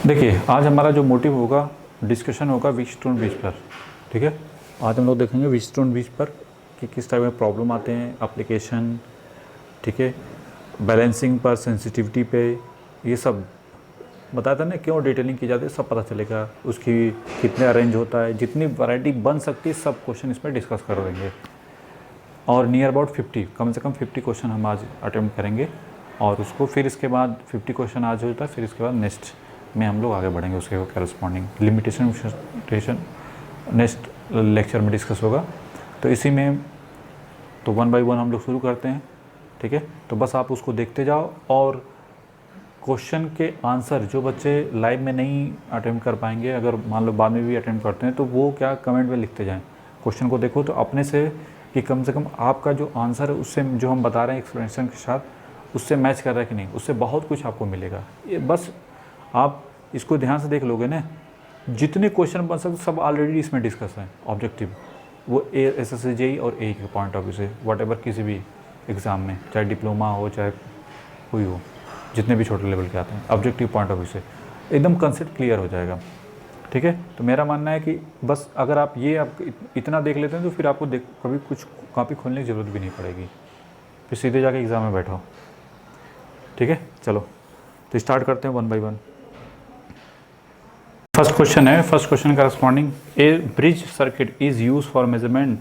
देखिए, आज हमारा जो मोटिव होगा, डिस्कशन होगा व्हीटस्टोन ब्रिज पर। ठीक है, आज हम लोग देखेंगे व्हीटस्टोन ब्रिज पर कि किस टाइप में प्रॉब्लम आते हैं, एप्लीकेशन, ठीक है, बैलेंसिंग पर, सेंसिटिविटी पे, ये सब बताया था ना, क्यों डिटेलिंग की जाती है, सब पता चलेगा। उसकी कितने अरेंज होता है, जितनी वैरायटी बन सकती है, सब क्वेश्चन इसमें डिस्कस कर देंगे। और नियर अबाउट 50, कम से कम 50 क्वेश्चन हम आज अटेम्प्ट करेंगे। और उसको फिर इसके बाद 50 क्वेश्चन आज होता है, फिर इसके बाद नेक्स्ट में हम लोग आगे बढ़ेंगे, उसके करस्पॉन्डिंग लिमिटेशन नेक्स्ट लेक्चर में डिस्कस होगा। तो इसी में तो 1 बाय 1 हम लोग शुरू करते हैं। ठीक है, तो बस आप उसको देखते जाओ और क्वेश्चन के आंसर जो बच्चे लाइव में नहीं अटेम्प्ट कर पाएंगे, अगर मान लो बाद में भी अटेम्प्ट करते हैं, तो वो क्या कमेंट में लिखते जाएं। क्वेश्चन को देखो तो अपने से कि कम से कम आपका जो आंसर है उससे जो हम बता रहे हैं एक्सप्लेनेशन के साथ, उससे मैच कर रहा है कि नहीं, उससे बहुत कुछ आपको मिलेगा। ये बस आप इसको ध्यान से देख लोगे ना, जितने क्वेश्चन बन सकते सब ऑलरेडी इसमें डिस्कस है। ऑब्जेक्टिव वो SSC JEE और AE के पॉइंट ऑफ व्यू से, वट किसी भी एग्ज़ाम में, चाहे डिप्लोमा हो चाहे कोई हो, जितने भी छोटे लेवल के आते हैं, ऑब्जेक्टिव पॉइंट ऑफ व्यू से एकदम कंसेप्ट क्लियर हो जाएगा। ठीक है, तो मेरा मानना है कि बस अगर आप इतना देख लेते हैं तो फिर आपको कभी कुछ कॉपी खोलने की ज़रूरत भी नहीं पड़ेगी, फिर सीधे जाके एग्ज़ाम में बैठो। ठीक है, चलो तो स्टार्ट करते हैं 1 बाय 1। फर्स्ट क्वेश्चन है, first question corresponding, A bridge circuit is use for measurement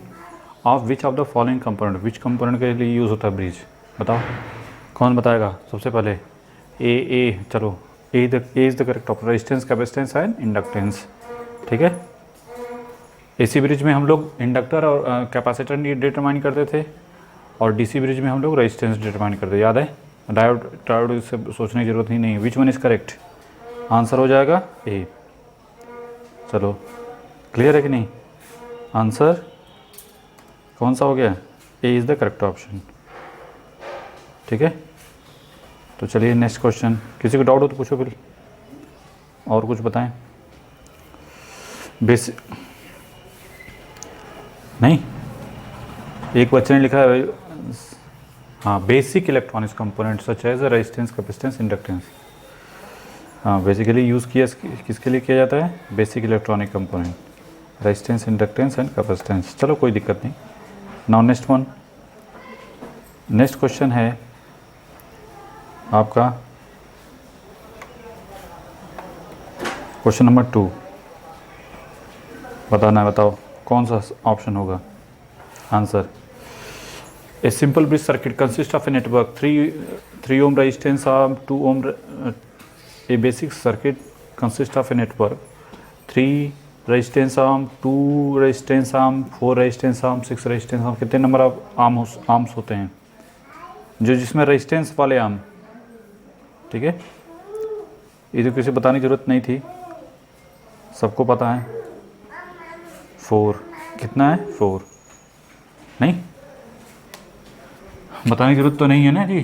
of which of the following component. Which component के लिए यूज़ होता है ब्रिज, बताओ, कौन बताएगा सबसे पहले? चलो ए is the correct option, resistance, capacitance and inductance. ठीक है, AC ब्रिज में हम लोग इंडक्टर और कैपेसिटर डिटरमाइन करते थे, और DC ब्रिज में हम लोग रेजिस्टेंस डिटरमाइन करते, याद है? डायोड से सोचने की जरूरत ही नहीं है। विच वन इज़ करेक्ट? आंसर हो जाएगा ए। चलो क्लियर है कि नहीं? आंसर कौन सा हो गया? ए इज़ द करेक्ट ऑप्शन। ठीक है, तो चलिए नेक्स्ट क्वेश्चन। किसी को डाउट हो तो पूछो फिर, और कुछ बताएं। बेसिक नहीं, एक बच्चे ने लिखा है, हाँ, basic electronics component such as resistance, capacitance, inductance. हाँ, बेसिकली यूज़ किया किसके लिए किया जाता है? Basic electronic component, resistance, inductance and capacitance. चलो कोई दिक्कत नहीं। Now next one, next question है आपका क्वेश्चन नंबर 2। बताना है, बताओ कौन सा ऑप्शन होगा answer. A simple bridge circuit consist of a network 3 ohm resistance arm, 2 ohm a basic circuit consists of a network 3 resistance arm, 2 resistance arm, 4 resistance arm, 6 resistance arm। कितने number of arms होते हैं जो जिसमें resistance वाले arm? ठीक है, ये तो किसी बताने की जरूरत नहीं थी, सबको पता है। 4, कितना है? 4। नहीं, बताने की जरूरत तो नहीं है ना जी।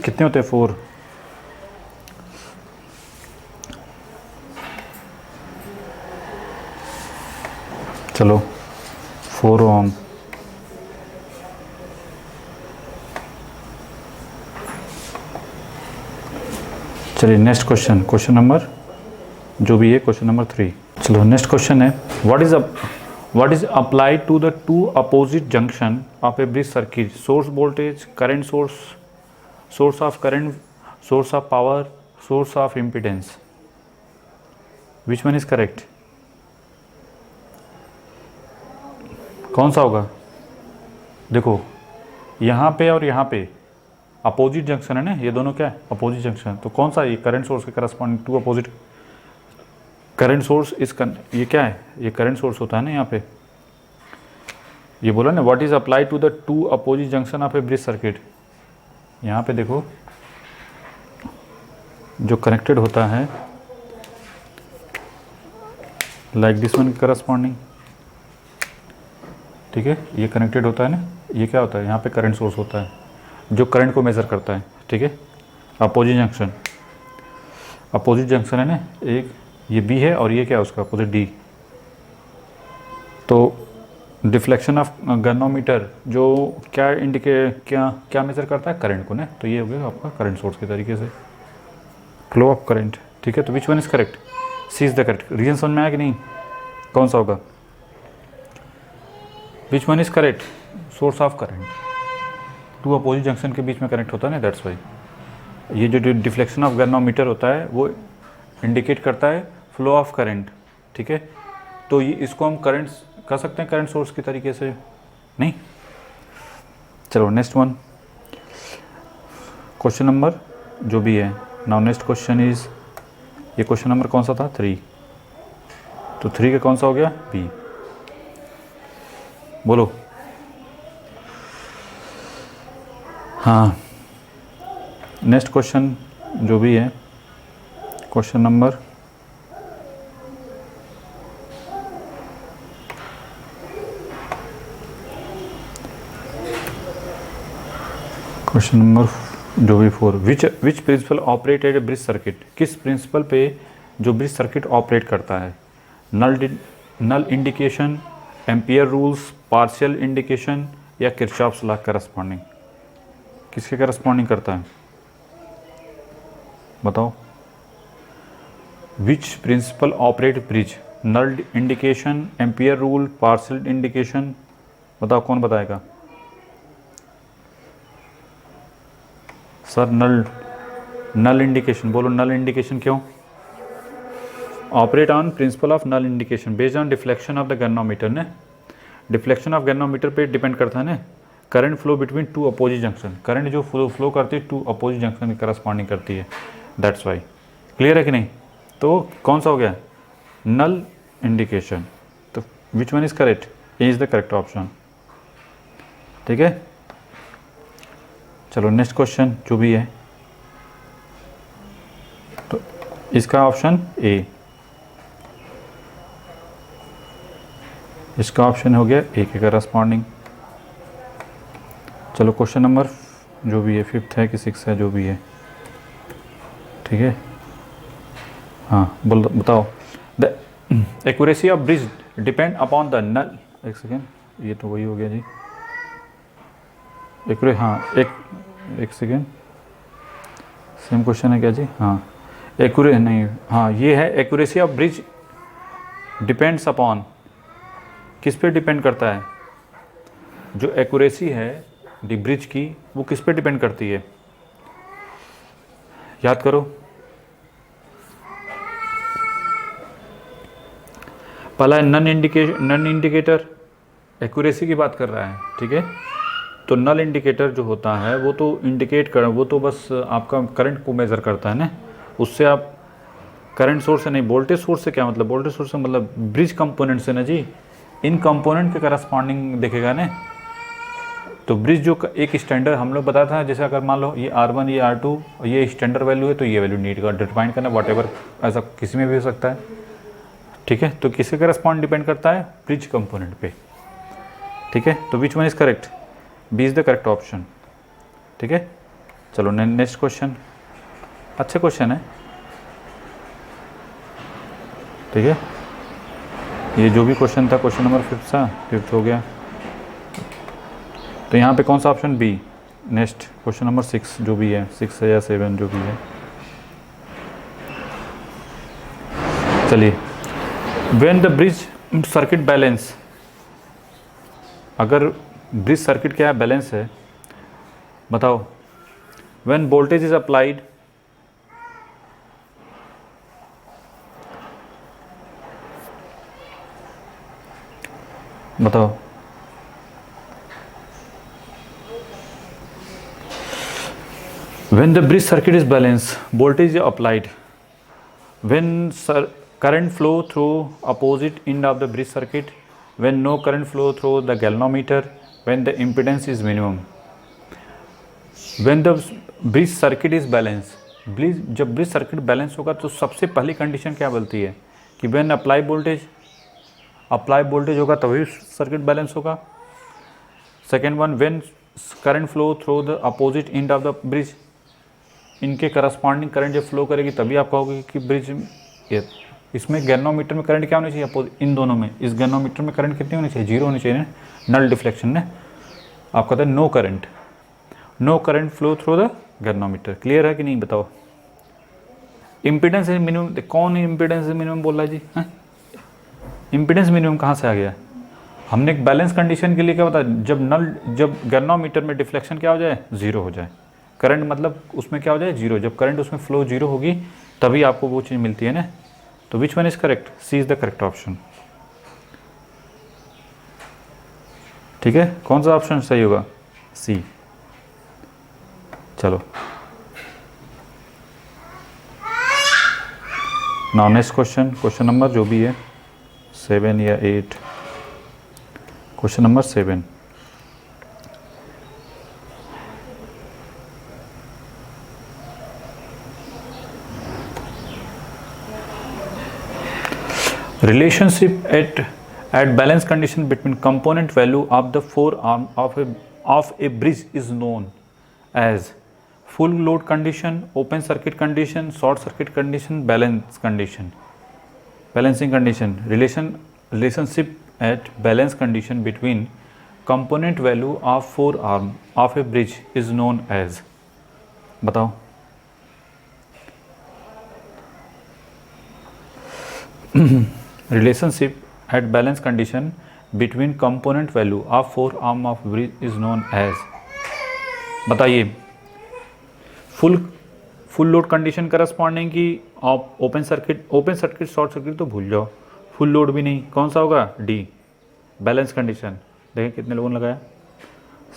कितने होते हैं? 4। चलो 4 ओम। चलिए नेक्स्ट क्वेश्चन, क्वेश्चन नंबर जो भी है, क्वेश्चन नंबर 3। चलो नेक्स्ट क्वेश्चन है, what is applied to the 2 opposite junction of a bridge circuit? Source voltage, current source, source of current, source of power, source of impedance. Which one is correct? कौन सा होगा? देखो यहाँ पे और यहाँ पे अपोजिट जंक्शन है ना, ये दोनों क्या है? Opposite junction. तो कौन सा? ये करंट सोर्स के करस्पॉन्डिंग 2 अपोजिट करंट सोर्स इस ये क्या है? ये करंट सोर्स होता है ना यहाँ पे। ये बोला ना, what is applied to the 2 opposite junction of a bridge circuit. यहाँ पे देखो जो कनेक्टेड होता है लाइक दिस वन करस्पॉन्डिंग। ठीक है, ये कनेक्टेड होता है ना, ये क्या होता है? यहाँ पे करंट सोर्स होता है जो करंट को मेज़र करता है। ठीक है, अपोजिट जंक्शन, अपोजिट जंक्शन है ना, एक ये B है और ये क्या है उसका अपोजिट D। तो डिफ्लेक्शन ऑफ गैनोमीटर जो क्या क्या मेजर करता है, करंट को ना, तो ये हो गया आपका करंट सोर्स के तरीके से, फ्लो ऑफ करंट। ठीक है, तो which one is correct, C is the correct. Reason समझ में आया कि नहीं, कौन सा होगा, which one is correct, source of current, two opposite junction के बीच में कनेक्ट होता है ना, दैट्स वाई। ये जो डिफ्लेक्शन ऑफ गैनोमीटर होता है वो इंडिकेट करता है फ्लो ऑफ करंट। ठीक है, तो ये इसको हम करंट कर सकते हैं करंट सोर्स के तरीके से, नहीं। चलो नेक्स्ट वन, क्वेश्चन नंबर जो भी है नाउ, नेक्स्ट क्वेश्चन इज, ये क्वेश्चन नंबर कौन सा था, 3, तो 3 का कौन सा हो गया, बी, बोलो। हाँ, नेक्स्ट क्वेश्चन जो भी है, क्वेश्चन नंबर जो भी 4, which principle operated a bridge circuit, किस प्रिंसिपल पे जो ब्रिज सर्किट ऑपरेट करता है, null indication, ampere rules, partial indication या किरचॉफ्स लॉ करस्पॉन्डिंग, किसके करस्पॉन्डिंग करता है बताओ। Which principle operate bridge, null indication, ampere rule, partial indication, बताओ कौन बताएगा। सर नल इंडिकेशन, बोलो नल इंडिकेशन क्यों, operate on principle of null indication based on deflection of the galvanometer ने, डिफ्लेक्शन ऑफ गैनोमीटर पे डिपेंड करता है ना, current flow between two opposite junction, current जो फ्लो करती है टू अपोजिट जंक्शन की करस्पॉन्डिंग करती है, दैट्स वाई। क्लियर है कि नहीं, तो कौन सा हो गया, नल इंडिकेशन, तो which one is correct, A is the correct option. ठीक है, चलो नेक्स्ट क्वेश्चन जो भी है, तो इसका ऑप्शन ए, इसका ऑप्शन हो गया ए के करस्पॉन्डिंग। चलो क्वेश्चन नंबर जो भी है 5th है कि 6th है, जो भी है, ठीक है। हाँ बताओ, the accuracy of bridge depend upon the null, एक सेकेंड, ये तो वही हो गया जी, हाँ एक सेकेंड, सेम क्वेश्चन है क्या जी, हाँ नहीं, हाँ ये है accuracy of bridge depends upon, किस पे डिपेंड करता है, जो एक्यूरेसी है दी ब्रिज की वो किस पे डिपेंड करती है, याद करो। पहला नन इंडिकेटर एक्यूरेसी की बात कर रहा है, ठीक है। तो नल इंडिकेटर जो होता है वो तो इंडिकेट कर, वो तो बस आपका करंट को मेज़र करता है ना, उससे आप करंट सोर्स से नहीं, वोल्टेज सोर्स से क्या मतलब, वोल्टेज सोर्स से मतलब ब्रिज कंपोनेंट से ना जी, इन कंपोनेंट के करस्पॉन्डिंग देखेगा ना। तो ब्रिज जो एक स्टैंडर्ड हम लोग बताया था, जैसे अगर मान लो ये R1 ये R2 ये स्टैंडर्ड वैल्यू है, तो ये वैल्यू नीड का डिफाइन करना, वॉटेवर ऐसा किसी में भी हो सकता है, ठीक है। तो किसके करस्पॉन्ड डिपेंड करता है, ब्रिज कंपोनेंट पे, ठीक है। तो which one is correct, B is the correct option, ठीक है। चलो नेक्स्ट क्वेश्चन, अच्छा क्वेश्चन है, ठीक है। ये जो भी क्वेश्चन था क्वेश्चन नंबर 5th हो गया, तो यहाँ पे कौन सा option, B. Next question number 6 जो भी है, 6 है या 7 जो भी है, चलिए। When the bridge circuit balance, अगर ब्रिज सर्किट क्या है, बैलेंस है, बताओ। व्हेन वोल्टेज इज अप्लाइड, बताओ। When the bridge circuit is balanced, voltage is applied. When current flow through opposite end of the bridge circuit, when no current flow through the galvanometer, when the impedance is minimum. When the bridge circuit is balanced, जब bridge circuit balance होगा तो सबसे पहली condition क्या बोलती है कि when apply voltage होगा तभी सर्किट बैलेंस होगा। Second one, when current flow through the opposite end of the bridge, इनके करस्पॉन्डिंग करंट जब फ्लो करेगी तभी आप कहोगे कि ब्रिज ये इसमें गैल्वेनोमीटर में करंट क्या होनी चाहिए, इन दोनों में, इस गैल्वेनोमीटर में करंट कितनी होनी चाहिए, 0 होनी चाहिए ना, नल डिफ्लेक्शन ने। आप कहते हैं no current flow through the galvanometer. Clear है कि नहीं बताओ। इम्पीडेंस मिनिमम, कौन इम्पीडेंस मिनिमम बोल रहा है जी, हैं? इम्पीडेंस मिनिमम कहाँ से आ गया? हमने एक बैलेंस कंडीशन के लिए क्या होता है, जब गैल्वेनोमीटर में डिफ्लेक्शन क्या हो जाए, 0 हो जाए, करंट मतलब उसमें क्या हो जाए, 0। जब करंट उसमें फ्लो 0 होगी तभी आपको वो चीज़ मिलती है ना। तो which one is correct, C is the correct option. ठीक है, कौन सा ऑप्शन सही होगा, सी। चलो नाउ नेक्स्ट क्वेश्चन नंबर जो भी है 7 या 8, question number 7। Relationship at balance condition between component value of the forearm of a bridge is known as full load condition, open circuit condition, short circuit condition, balancing condition. Relationship at balance condition between component value of forearm of a bridge is known as, बताओ। Relationship at balance condition between component value of forearm of bridge is known as, बताइए। Full load condition corresponding की open circuit short circuit तो भूल जाओ, full load भी नहीं, कौन सा होगा, डी। बैलेंस कंडीशन देखें कितने लोगों ने लगाया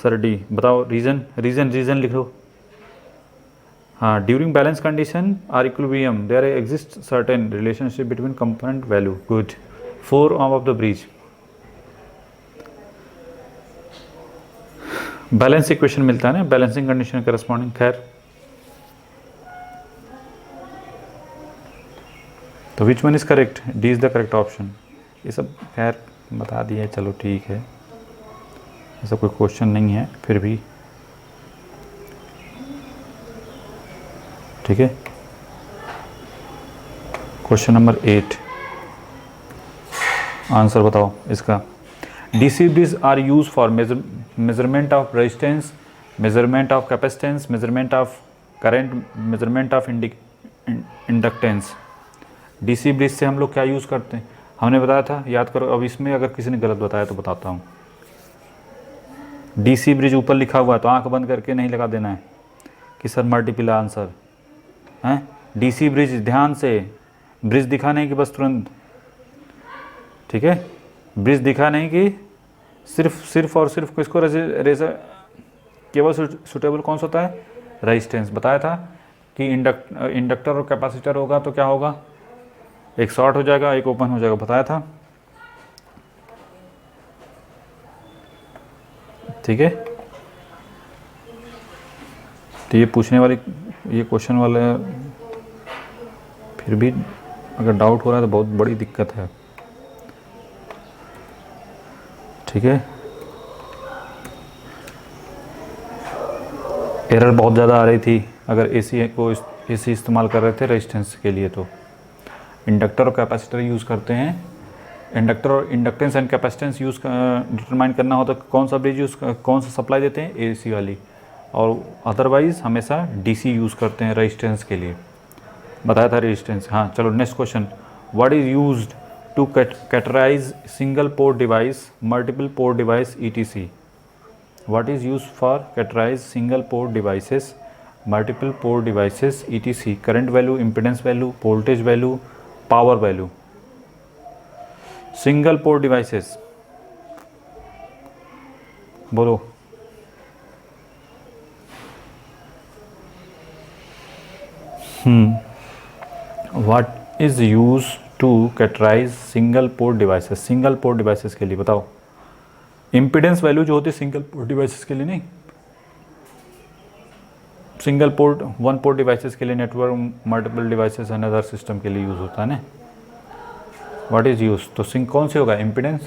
सर, डी। बताओ रीजन लिख लो। हाँ, during balance condition or equilibrium there exist certain relationship between component value, good. Forearm of the bridge, balance equation मिलता है ना, बैलेंसिंग कंडीशन करस्पॉन्डिंग। खैर तो which one is correct, D is the correct option. ये सब खैर बता दिया, चलो ठीक है, ऐसा कोई क्वेश्चन नहीं है फिर भी, ठीक है। क्वेश्चन नंबर 8, आंसर बताओ इसका। DC bridge are use for measurement of resistance, measurement of capacitance, measurement of current, measurement of inductance. DC bridge से हम लोग क्या यूज़ करते हैं, हमने बताया था, याद करो। अब इसमें अगर किसी ने गलत बताया तो बताता हूँ। डीसी ब्रिज ऊपर लिखा हुआ है तो आंख बंद करके नहीं लगा देना है कि सर मल्टीपल आंसर हैं। डीसी ब्रिज, ध्यान से, ब्रिज दिखा नहीं कि बस तुरंत, ठीक है, ब्रिज दिखा नहीं कि सिर्फ और सिर्फ किसको केवल सुटेबल कौन सा होता है, रेजिस्टेंस। बताया था कि इंडक्टर और कैपेसिटर होगा तो क्या होगा, एक शॉर्ट हो जाएगा एक ओपन हो जाएगा, बताया था, ठीक है। तो ये पूछने वाली, ये क्वेश्चन वाले, फिर भी अगर डाउट हो रहा है तो बहुत बड़ी दिक्कत है, ठीक है। एरर बहुत ज़्यादा आ रही थी अगर एसी इस्तेमाल कर रहे थे रेजिस्टेंस के लिए। तो इंडक्टर और कैपेसिटर यूज़ करते हैं, इंडक्टर और inductance and capacitance use determine करना होता है कौन सा ब्रिज कौन सा सप्लाई देते हैं, एसी वाली, और अदरवाइज़ हमेशा डीसी यूज़ करते हैं रेजिस्टेंस के लिए। बताया था रेजिस्टेंस। हाँ चलो next question. What is used to categorise single port device, multiple port device, ETC? What is used for categorize single port devices, multiple port devices, ETC? Current value, impedance value, voltage value, power value. Single port devices, बोलो। What is used to categorize single port devices? Single port devices के लिए बताओ। Impedance value जो होती है single port devices के लिए नहीं, single port one port devices के लिए, network multiple devices and other system के लिए यूज़ होता है ना। व्हाट इज़ यूज, तो कौन से होगा, इम्पीडेंस,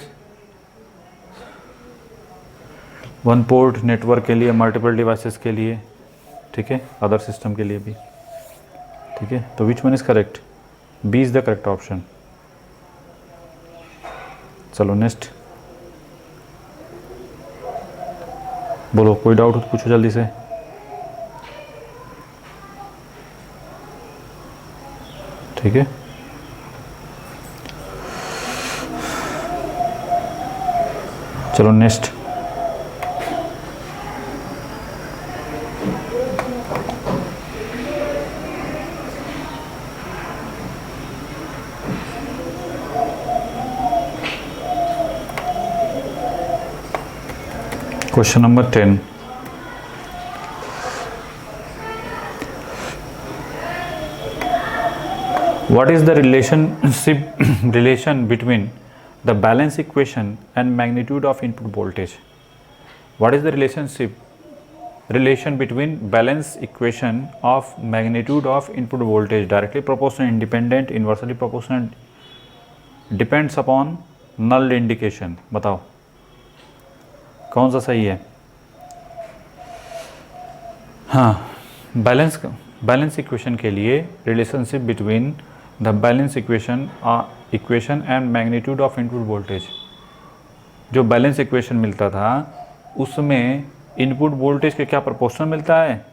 वन पोर्ट नेटवर्क के लिए, मल्टीपल डिवाइसेस के लिए, ठीक है, अदर सिस्टम के लिए भी, ठीक है। तो which one is correct, B is the correct option. चलो नेक्स्ट बोलो, कोई डाउट हो तो पूछो जल्दी से। ठीक है, चलो next. Question number 10, what is the relation between the balance equation and magnitude of input voltage? What is the relation between balance equation of magnitude of input voltage? Directly proportional, independent, inversely proportional, depends upon, null indication। बताओ कौन सा सही है? हाँ, balance equation के लिए relationship between the balance equation and magnitude of input voltage. जो balance equation मिलता था उसमें इनपुट वोल्टेज के क्या प्रोपोर्शनल मिलता है,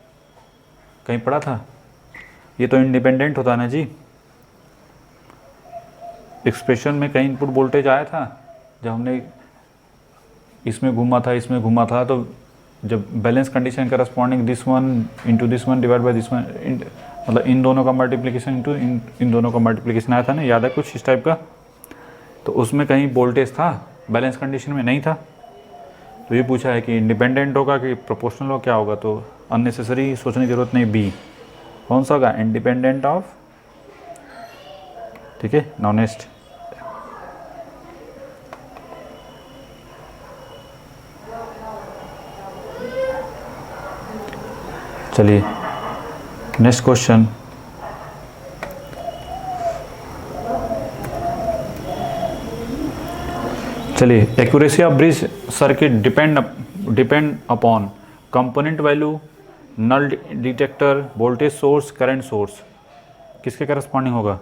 कहीं पढ़ा था? ये तो इंडिपेंडेंट होता ना जी। एक्सप्रेशन में कहीं इनपुट वोल्टेज आया था? जब हमने इसमें घूमा था, इसमें घूमा था, तो जब balance condition corresponding this one into this one divide by this one, मतलब इन दोनों का मल्टीप्लिकेशन इंटू इन दोनों का मल्टीप्लिकेशन आया था ना, याद है कुछ इस टाइप का? तो उसमें कहीं वोल्टेज था, बैलेंस कंडीशन में नहीं था। तो ये पूछा है कि इंडिपेंडेंट होगा कि प्रोपोर्शनल होगा, क्या होगा? तो अननेसेसरी सोचने की जरूरत नहीं, बी। कौन सा होगा? Independent of. ठीक है, नाउ नेक्स्ट। चलिए नेक्स्ट क्वेश्चन। चलिए, accuracy of bridge circuit depend upon component value, null detector, voltage source, current source. किसके करस्पॉन्डिंग होगा?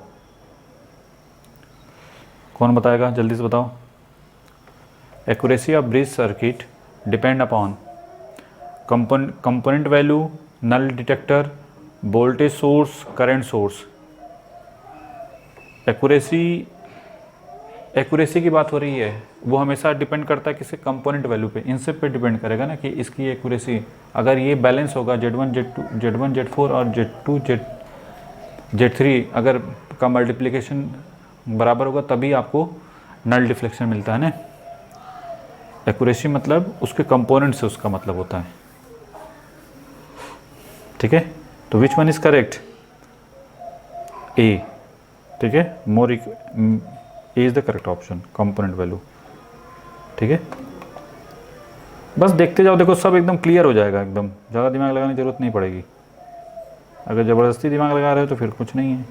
कौन बताएगा? जल्दी से बताओ। Accuracy of bridge circuit depend upon component value, null detector, voltage source, current source. Accuracy की बात हो रही है, वो हमेशा डिपेंड करता है किसके? कंपोनेंट वैल्यू पे। इन सब पे डिपेंड करेगा ना कि इसकी एक्यूरेसी, अगर ये बैलेंस होगा Z1 Z4 और Z2 Z3 अगर का मल्टीप्लिकेशन बराबर होगा तभी आपको नल डिफ्लेक्शन मिलता है ना। एक्यूरेसी मतलब उसके कंपोनेंट से उसका मतलब होता है। ठीक है, तो which one is correct? A. ठीक है, more A is the correct option, component value. ठीक है, बस देखते जाओ, देखो सब एकदम क्लियर हो जाएगा, एकदम ज़्यादा दिमाग लगाने की जरूरत नहीं पड़ेगी। अगर ज़बरदस्ती दिमाग लगा रहे हो तो फिर कुछ नहीं है।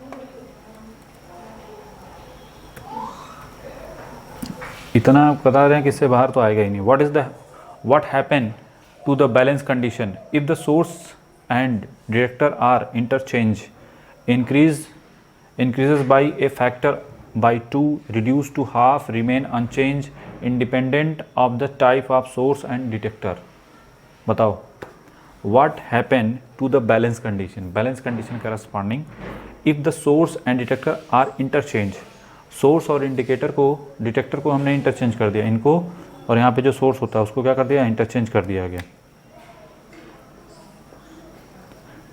इतना बता रहे हैं कि इससे बाहर तो आएगा ही नहीं। What happen to the balance condition if the source and director are interchange, increases by a factor by 2, reduced to half, remain unchanged, independent of the type of source and detector। बताओ, what happen to the balance condition corresponding if the source and detector are interchange। Source और indicator को, detector को हमने interchange कर दिया, इनको, और यहाँ पे जो सोर्स होता है उसको क्या कर दिया? इंटरचेंज कर दिया गया।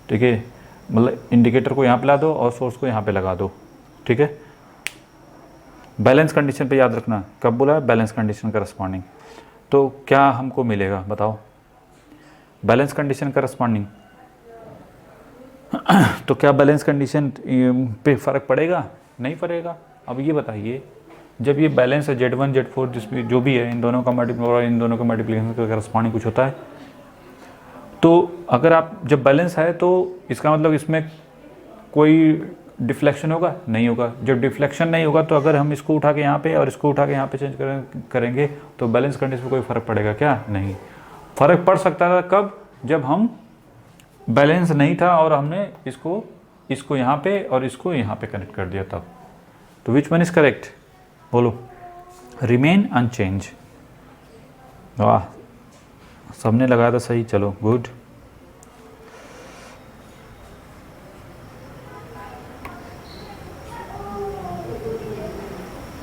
ठीक है, मतलब इंडिकेटर को यहाँ पे ला दो और सोर्स को यहाँ पे लगा दो। ठीक है, बैलेंस कंडीशन पे याद रखना, कब बोला है? Balance condition corresponding. तो क्या हमको मिलेगा बताओ? बैलेंस कंडीशन करस्पॉन्डिंग तो क्या बैलेंस कंडीशन पे फ़र्क पड़ेगा? नहीं पड़ेगा। अब ये बताइए, जब ये बैलेंस है Z1 Z4 जिसमें जो भी है, इन दोनों का मल्टीप्लिकेशन का करस्पॉन्डिंग कुछ होता है, तो अगर आप जब बैलेंस है तो इसका मतलब इसमें कोई डिफ्लेक्शन होगा? नहीं होगा। जब डिफ्लेक्शन नहीं होगा तो अगर हम इसको उठा के यहाँ पे और इसको उठा के यहाँ पे चेंज करेंगे तो बैलेंस कंडीशन में कोई फ़र्क पड़ेगा क्या? नहीं। फ़र्क पड़ सकता था कब? जब हम बैलेंस नहीं था और हमने इसको यहाँ पे और इसको यहाँ पे कनेक्ट कर दिया तब। तो विच वन इज़ करेक्ट? बोलो। Remain unchange. वाह, सबने लगाया था सही, चलो गुड।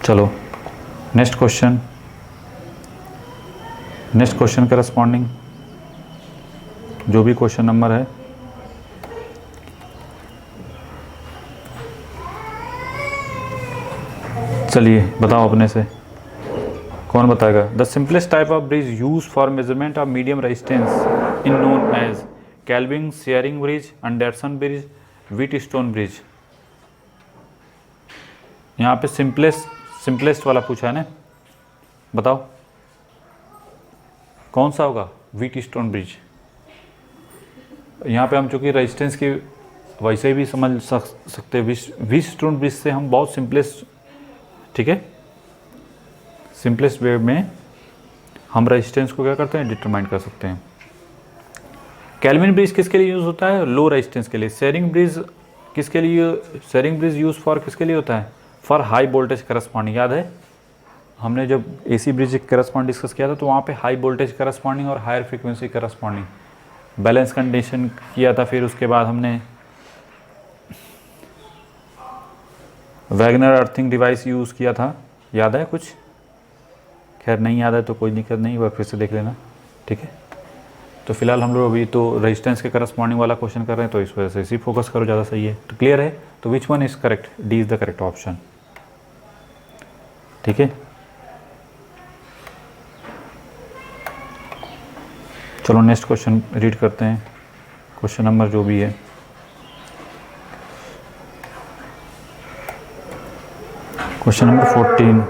चलो next question, next question corresponding जो भी क्वेश्चन नंबर है, चलिए बताओ अपने से, कौन बताएगा। The simplest type of bridge use for measurement of medium resistance in known as Kelvin Schering bridge, Anderson bridge, Wheatstone bridge. यहाँ पे सिंपलेस्ट वाला पूछा है ना, बताओ कौन सा होगा। Wheat stone bridge. यहाँ पे हम चूँकि रेजिस्टेंस की वैसे भी समझ सकते हैं, व्हीट स्टोन ब्रिज से हम बहुत सिंपलेस्ट, ठीक है, सिंपलेस्ट वे में हम रेजिस्टेंस को क्या करते हैं, डिटरमाइन कर सकते हैं। कैल्विन ब्रिज किसके लिए यूज़ होता है, लो रेजिस्टेंस के लिए। शेयरिंग ब्रिज किसके लिए, शेयरिंग ब्रिज यूज़ फॉर किसके लिए होता है, फॉर हाई वोल्टेज करस्पॉन्डिंग। याद है हमने जब एसी ब्रिज करस्पॉन्ड डिस्कस किया था तो वहाँ पे हाई वोल्टेज करस्पॉन्डिंग और higher frequency corresponding balance condition किया था। फिर उसके बाद हमने वैगनर अर्थिंग डिवाइस यूज़ किया था, याद है कुछ। खैर नहीं याद है तो कोई दिक्कत नहीं, वह फिर से देख लेना, ठीक है। तो फिलहाल हम लोग अभी तो रेजिस्टेंस के करस्पॉन्डिंग वाला क्वेश्चन कर रहे हैं, तो इस वजह से इसी फोकस करो, ज़्यादा सही है। तो क्लियर है, तो which one is correct, D is the correct option, ठीक है। चलो नेक्स्ट क्वेश्चन रीड करते हैं, क्वेश्चन नंबर जो भी है। Question number 14।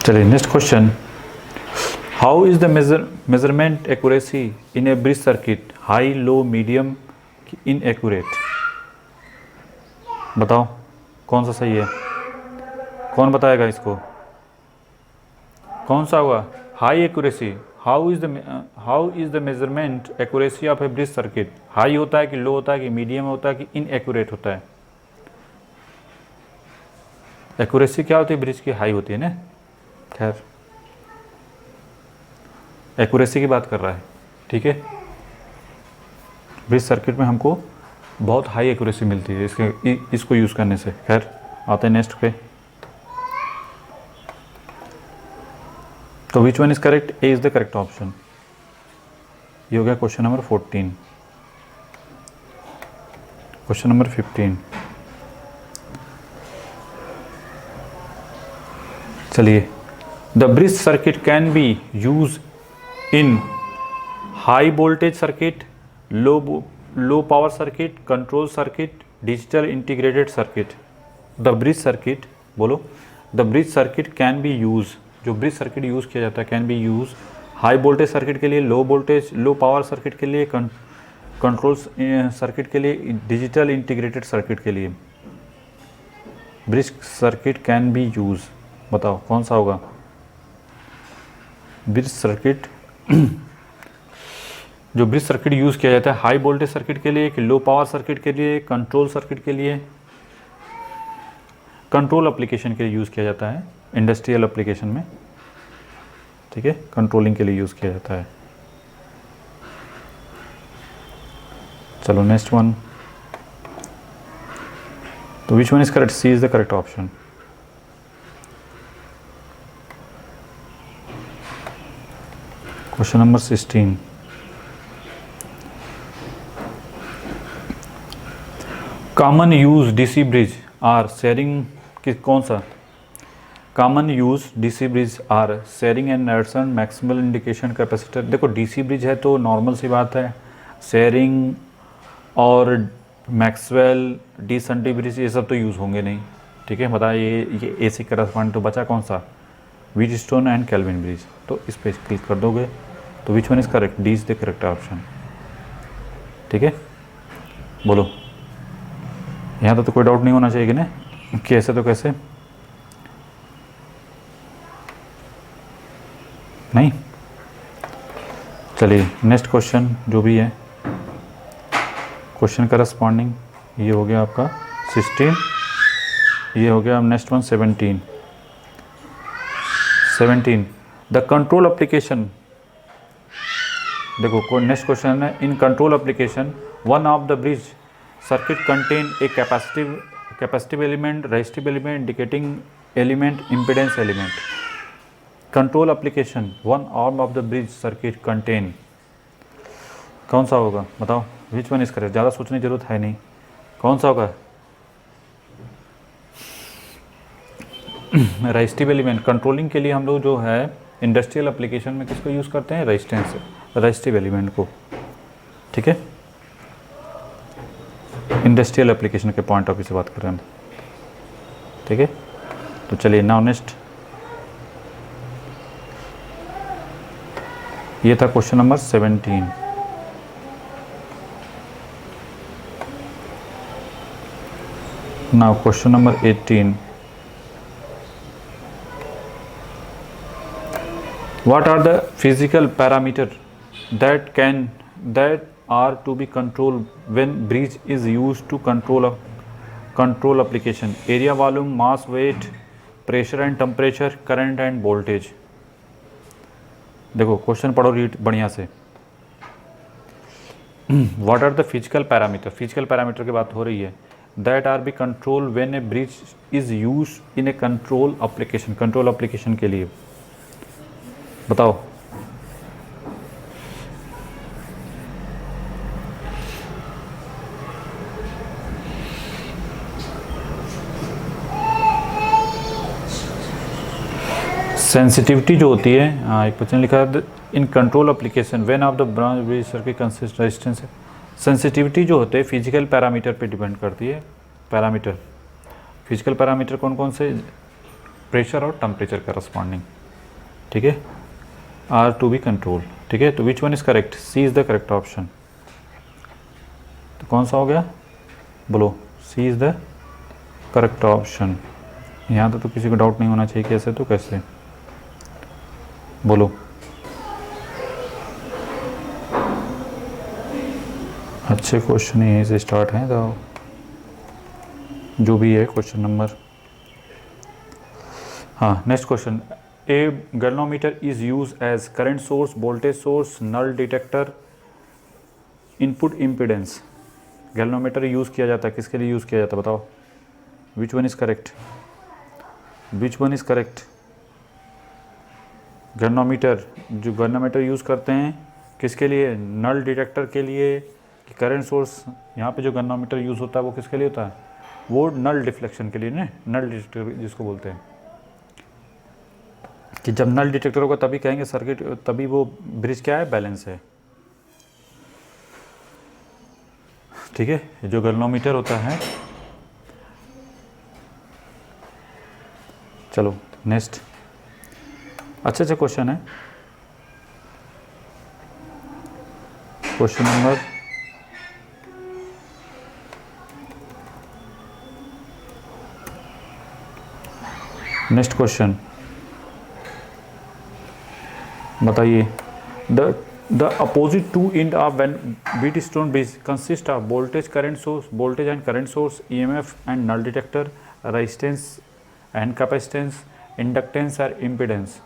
चलिए next question, how is the measurement accuracy in A bridge circuit, high low medium inaccurate. बताओ कौन सा सही है, कौन बताएगा इसको, कौन सा हुआ। High accuracy, how is the measurement accuracy of a bridge circuit. High होता है कि लो होता है कि मीडियम होता है कि इनएक्यूरेट होता है। एक्यूरेसी क्या होती है, ब्रिज की हाई होती है ना। खैर एक्यूरेसी की बात कर रहा है, ठीक है। ब्रिज सर्किट में हमको बहुत हाई एक्यूरेसी मिलती है इसको यूज़ करने से। खैर आते हैं नेक्स्ट पे। तो which one is correct, A is the correct option. ये हो गया क्वेश्चन नंबर 14। Question number 15। चलिए, the bridge circuit can be use in high voltage circuit, low power circuit, control circuit, digital integrated circuit. The bridge circuit बोलो, the bridge circuit can be use, जो bridge circuit use किया जाता है can be use high voltage circuit के लिए, लो power circuit के लिए, control circuit के लिए, डिजिटल इंटीग्रेटेड सर्किट के लिए। Bridge circuit can be use, बताओ कौन सा होगा। ब्रिज सर्किट जो ब्रिज सर्किट यूज़ किया जाता है हाई वोल्टेज सर्किट के लिए कि लो पावर सर्किट के लिए, कंट्रोल सर्किट के लिए, कंट्रोल एप्लीकेशन के लिए यूज़ किया जाता है, इंडस्ट्रियल एप्लीकेशन में, ठीक है, कंट्रोलिंग के लिए यूज़ किया जाता है। चलो नेक्स्ट वन, तो which one is correct, C is the correct option. Question number 16। Common use DC bridge are Schering, कौन सा common use DC bridge are Schering and नर्सन मैक्सिमल इंडिकेशन कैपेसिटर। देखो डीसी ब्रिज है तो normal सी बात है, sharing और Maxwell D सन्टी ब्रिज ये सब तो यूज़ होंगे नहीं, ठीक है। बताइए ये एसी करस्पॉन्ड तो बचा कौन सा, व्हीटस्टोन एंड केल्विन ब्रिज। तो इस पर क्लिक कर दोगे तो which one is correct, D is the correct option, ठीक है। बोलो यहाँ तो कोई डाउट नहीं होना चाहिए कि ना, कैसे तो कैसे नहीं। चलिए नेक्स्ट क्वेश्चन जो भी है, क्वेश्चन करस्पॉन्डिंग ये हो गया आपका 16, ये हो गया next one 17। The control application, देखो नेक्स्ट क्वेश्चन है, in control application one of the bridge circuit contain a capacitive element, resistive element, indicating element, impedance element. Control application one arm of the bridge circuit contain, कौन सा होगा बताओ, which one is correct. ज़्यादा सोचने की जरूरत है नहीं, कौन सा होगा, रेजिस्टिव एलिमेंट। कंट्रोलिंग के लिए हम लोग जो है इंडस्ट्रियल एप्लीकेशन में किसको यूज़ करते हैं, रेजिस्टेंस, रेजिस्टिव एलिमेंट को, ठीक है। इंडस्ट्रियल एप्लीकेशन के पॉइंट ऑफ व्यू से बात कर रहे हैं हम, ठीक है। तो चलिए नाउ नेक्स्ट, ये था question number 17। Now question number 18, what are the physical parameters that are to be controlled when bridge is used to control application? area, volume, mass, weight, pressure and temperature, current and voltage। देखो question पढ़ो read बढ़िया से। What are the physical parameter, physical parameter की बात हो रही है, that are be control when a bridge is use in a control application, control application के लिए बताओ। सेंसिटिविटी जो होती है, एक क्वेश्चन लिखा है in control application when of the branch bridge circuit consist resistance. Sensitivity जो होते हैं फिजिकल पैरामीटर पे डिपेंड करती है। पैरामीटर, फिजिकल पैरामीटर कौन कौन से, प्रेशर और टेम्परेचर करस्पॉन्डिंग, ठीक है, आर टू बी कंट्रोल, ठीक है। तो which one is correct, C is the correct option. तो कौन सा हो गया बोलो, C is the correct option. यहाँ तो किसी को डाउट नहीं होना चाहिए, कैसे तो कैसे बोलो। अच्छे क्वेश्चन यहीं से स्टार्ट हैं, तो जो भी है क्वेश्चन नंबर, हाँ next question, a galvanometer is use as current source, voltage source, null detector, input impedance. Galvanometer use किया जाता है, किसके लिए यूज़ किया जाता है बताओ, which one is correct, which one is correct. Galvanometer, जो गैल्वेनोमीटर यूज़ करते हैं किसके लिए, नल डिटेक्टर के लिए कि करंट सोर्स। यहाँ पे जो गैल्वेनोमीटर यूज़ होता है वो किसके लिए होता है, वो नल डिफ्लेक्शन के लिए ना, नल डिटेक्टर जिसको बोलते हैं, कि जब नल डिटेक्टर होगा तभी कहेंगे सर्किट, तभी वो ब्रिज क्या है, बैलेंस है, ठीक है। जो गैल्वेनोमीटर होता है, चलो नेक्स्ट, अच्छे क्वेश्चन है। क्वेश्चन नंबर नेक्स्ट क्वेश्चन बताइए, the opposite two end of Wheatstone bridge consist of voltage current source, voltage and current source, EMF and null detector, resistance and capacitance, inductance और impedance.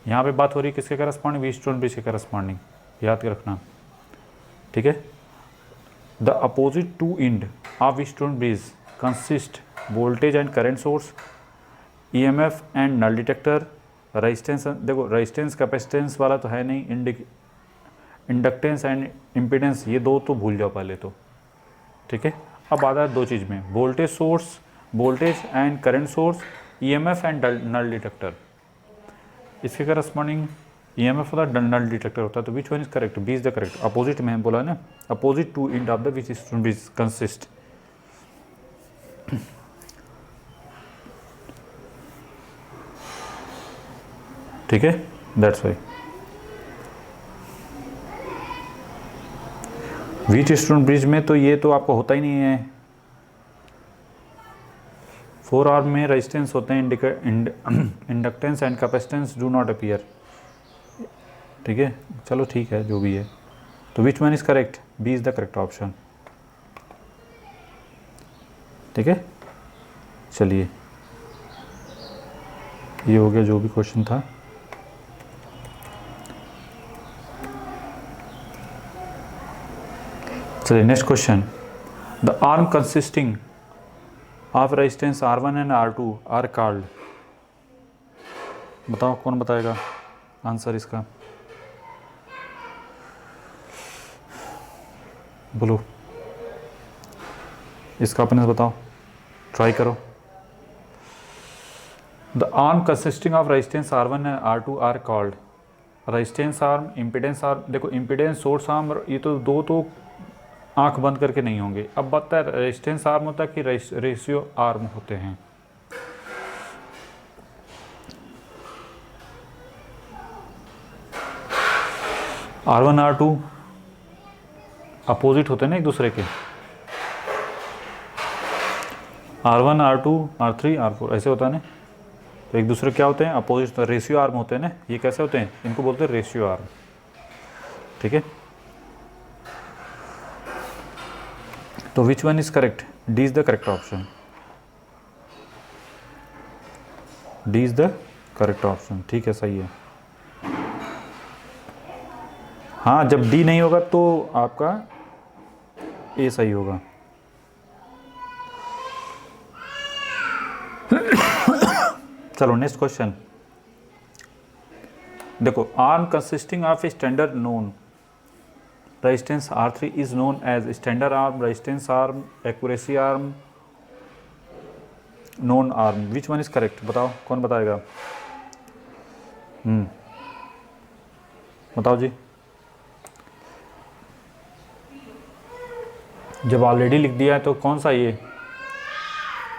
यहाँ पे बात हो रही है किसके करस्पॉन्डिंग, व्हीटस्टोन ब्रिज के करस्पॉन्डिंग, याद के रखना, ठीक है। The opposite two end of Wheatstone bridge consist voltage and current source, EMF and null detector, resistance, देखो रेजिस्टेंस कैपेसिटेंस वाला तो है नहीं, इंडक्टेंस एंड इम्पीडेंस, ये दो तो भूल जाओ पहले तो, ठीक है। अब आता है दो चीज़ में, voltage source, voltage and current source EMF and null detector, इसके करस्पॉन्डिंग EMF होता है, नल डिटेक्टर होता है, तो which one is correct? B is the correct. Opposite में बोला ना, opposite two end of the which is consist. ठीक है, that's why Wheatstone bridge में तो ये तो आपको होता ही नहीं है। 4 आर्म में रेजिस्टेंस होते हैं, inductance and capacitance do not appear. ठीक है, चलो ठीक है, जो भी है, तो which one is correct? B is the correct option. ठीक है, चलिए ये हो गया जो भी क्वेश्चन था। चलिए next question, the arm consisting of resistance R1 and R2 are called. बताओ कौन बताएगा आंसर इसका? बोलो, इसका अपने बताओ, ट्राई करो। The arm consisting of resistance R1 and R2 are called. Resistance arm, impedance arm, देखो इम्पिडेंस सोर्स आर्म, ये तो दो तो आंख बंद करके नहीं होंगे। अब बता है रेजिस्टेंस आर्म होता है कि रेशियो आर्म होते हैं? R1 R2 अपोजिट होते हैं ना एक दूसरे के, R1 R2 R3 R4 ऐसे होता है ना, तो एक दूसरे क्या होते हैं? अपोजिट, रेशियो आर्म होते हैं ना। ये कैसे होते हैं? इनको बोलते हैं रेशियो आर्म। ठीक है, तो which one is correct? D is the correct option. D is the correct option. ठीक है, सही है। हाँ, जब डी नहीं होगा तो आपका ए सही होगा। चलो नेक्स्ट क्वेश्चन देखो, arm consisting of a standard known resistance R3 is known as standard arm, resistance arm, accuracy arm, known arm. Which one is correct? बताओ, कौन बताएगा? बताओ जी। जब ऑलरेडी लिख दिया है तो कौन सा? ये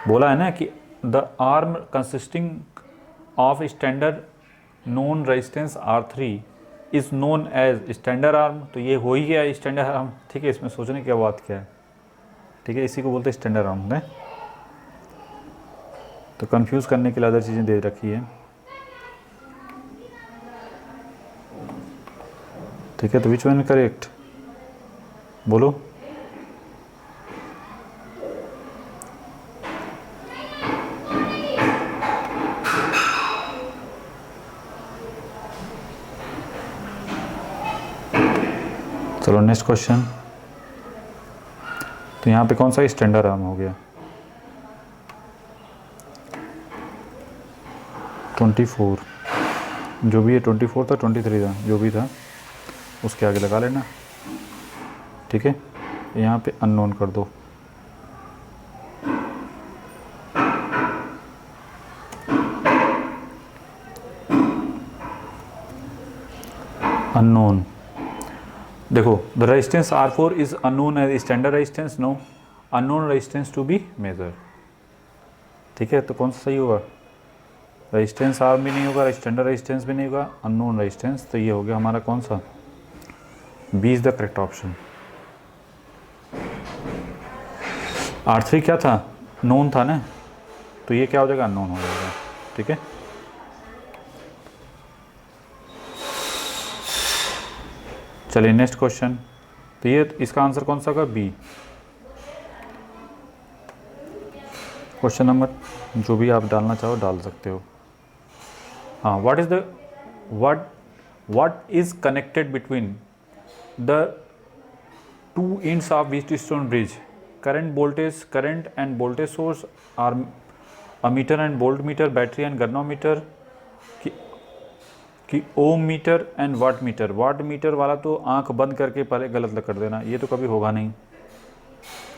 बोला है ना कि the arm consisting of standard known resistance R3 is known as standard arm, तो ये हो ही गया स्टैंडर्ड आर्म। ठीक है, इसमें सोचने की बात क्या है? ठीक है, इसी को बोलते हैं स्टैंडर्ड आर्म है। तो कंफ्यूज करने के लिए अदर चीज़ें दे रखी है। ठीक है, तो विच वन करेक्ट? बोलो। चलो नेक्स्ट क्वेश्चन, तो यहाँ पे कौन सा स्टैंडर्ड आर्म हो गया? 24, जो भी है 24 था, 23 था, जो भी था उसके आगे लगा लेना। ठीक है, यहाँ पे अननोन कर दो। अननोन, देखो the resistance R4 is unknown as standard resistance, no unknown resistance to be measure. ठीक है, तो कौन सा सही होगा? रेजिस्टेंस आर्म भी नहीं होगा, स्टैंडर्ड रेजिस्टेंस भी नहीं होगा, अननोन रेजिस्टेंस, तो ये हो गया हमारा कौन सा? B is the correct option. R3 क्या था? नोन था ना, तो ये क्या हो जाएगा? अननोन हो जाएगा। ठीक है, चलिए नेक्स्ट क्वेश्चन, तो ये इसका आंसर कौन सा होगा? बी। क्वेश्चन नंबर जो भी आप डालना चाहो डाल सकते हो। हाँ, what is connected between the two ends of Wheatstone bridge? Current and voltage source or ammeter and volt meter, battery and galvanometer, कि ohm meter and watt meter. Watt meter वाला तो आंख बंद करके पहले गलत कर देना, ये तो कभी होगा नहीं।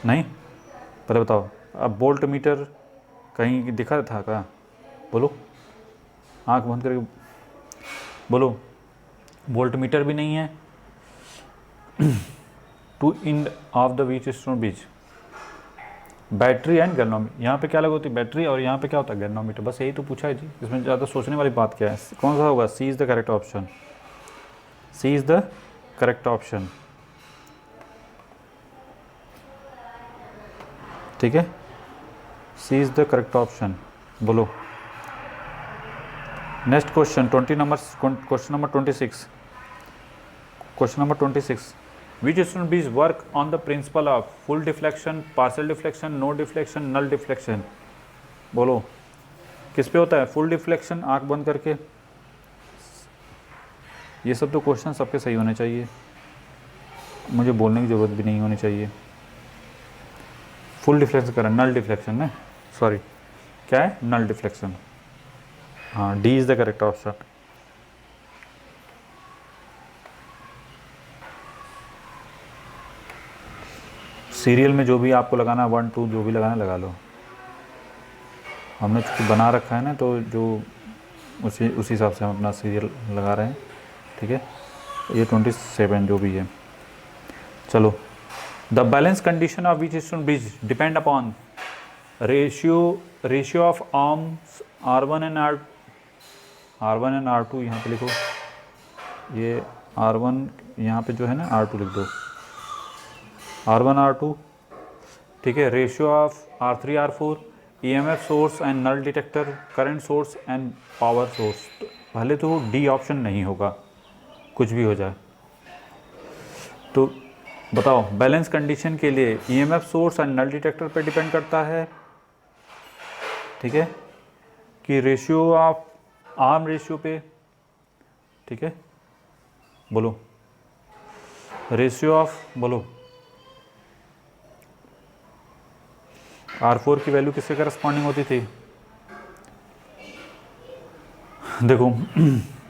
पहले बताओ। अब वोल्ट मीटर कहीं दिखा था क्या? बोलो, आंख बंद करके बोलो। वोल्टमीटर भी नहीं है। Two end of the Wheatstone bridge, battery and galvanometer. यहाँ पे क्या लगा होती है? बैटरी, और यहाँ पे क्या होता है? गैल्वेनोमीटर। बस यही तो पूछा है जी, इसमें ज़्यादा सोचने वाली बात क्या है? कौन सा होगा? C is the correct option. C is the correct option. ठीक है, C is the correct option. बोलो next question 20 number, question number 26। Question number 26, Wheatstone bridge work on the principle of full deflection, partial deflection, no deflection, null deflection. बोलो किस पे होता है? Full deflection, आंख बंद करके। ये सब तो क्वेश्चन सबके सही होने चाहिए, मुझे बोलने की ज़रूरत भी नहीं होनी चाहिए। फुल डिफ्लेक्शन करें, नल डिफ्लेक्शन ना, सॉरी क्या है? Null deflection. हाँ, D is the correct option. Serial में जो भी आपको लगाना, 1 2 जो भी लगाना लगा लो। हमने चूँकि बना रखा है ना, तो जो उसी हिसाब से हम अपना सीरियल लगा रहे हैं। ठीक है, ये 27 जो भी है। चलो, the balance condition of which stone bridge depend upon ratio of arms R1 and R2। यहाँ पे लिखो, ये R1 यहाँ पे जो है ना, R2 लिख दो, R1 R2। ठीक है, ratio of R3 R4, EMF source and null detector, current source and power source. पहले तो डी ऑप्शन नहीं होगा, कुछ भी हो जाए। तो बताओ, बैलेंस कंडीशन के लिए EMF source and null detector पे डिपेंड करता है, ठीक है, कि रेशियो ऑफ आर्म रेशियो पे। ठीक है, बोलो रेशियो ऑफ, बोलो R4 की वैल्यू किससे करस्पॉन्डिंग होती थी? देखो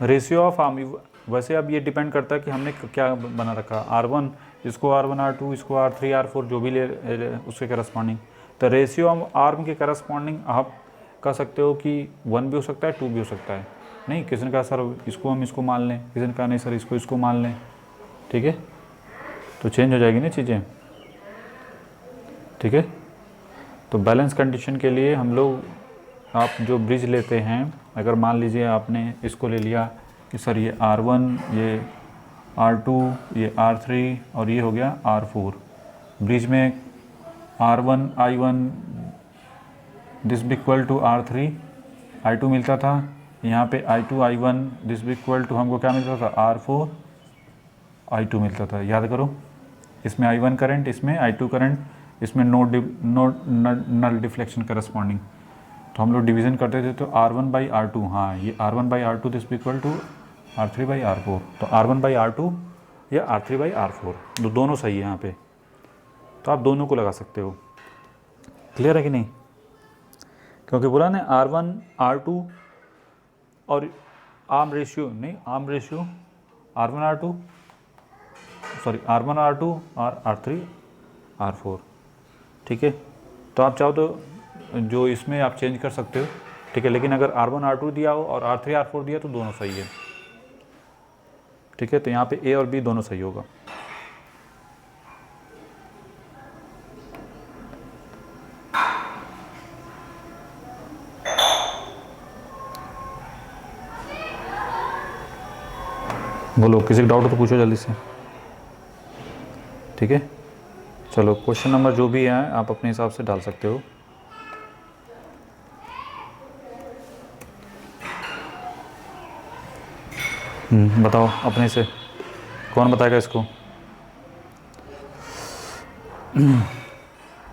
रेशियो ऑफ आर्म, वैसे अब ये डिपेंड करता है कि हमने क्या बना रखा। R1, इसको R1 R2, इसको R3 R4 जो भी ले उसके करस्पॉन्डिंग। तो रेशियो ऑफ आर्म के करस्पॉन्डिंग आप कह सकते हो कि 1 भी हो सकता है, 2 भी हो सकता है। नहीं, किसी ने कहा सर इसको हम इसको मान लें, किसी ने कहा नहीं सर इसको मान लें। ठीक है, तो चेंज हो जाएगी ना चीज़ें। ठीक है, तो बैलेंस कंडीशन के लिए हम लोग, आप जो ब्रिज लेते हैं, अगर मान लीजिए आपने इसको ले लिया कि सर ये R1, ये R2, ये R3 और ये हो गया R4। ब्रिज में R1 I1 दिस भी इक्वल टू R3 I2 मिलता था, यहाँ पे I2 I1 दिस भी इक्वल टू हमको क्या मिलता था? R4 I2 मिलता था। याद करो, इसमें I1 करंट, इसमें I2 करंट, इसमें नल डिफ्लेक्शन करस्पॉन्डिंग। तो हम लोग डिवीज़न करते थे, तो R1 बाई R2, हाँ ये R1 by R2 this equal to R3 by R4। तो R1 बाई R2 या R3 बाई R4, तो दोनों सही है यहाँ पे, तो आप दोनों को लगा सकते हो। क्लियर है कि नहीं? क्योंकि बोला ना R1 R2 और आर्म रेशियो, नहीं arm ratio R1 R2, sorry R1 R2 और R3 R4। ठीक है, तो आप चाहो तो जो इसमें आप चेंज कर सकते हो। ठीक है, लेकिन अगर R1 R2 दिया हो और R3 R4 दिया तो दोनों सही है। ठीक है, तो यहाँ पे A और B दोनों सही होगा। बोलो, किसी का डाउट हो तो पूछो जल्दी से। ठीक है, चलो क्वेश्चन नंबर जो भी है आप अपने हिसाब से डाल सकते हो। बताओ अपने से, कौन बताएगा इसको?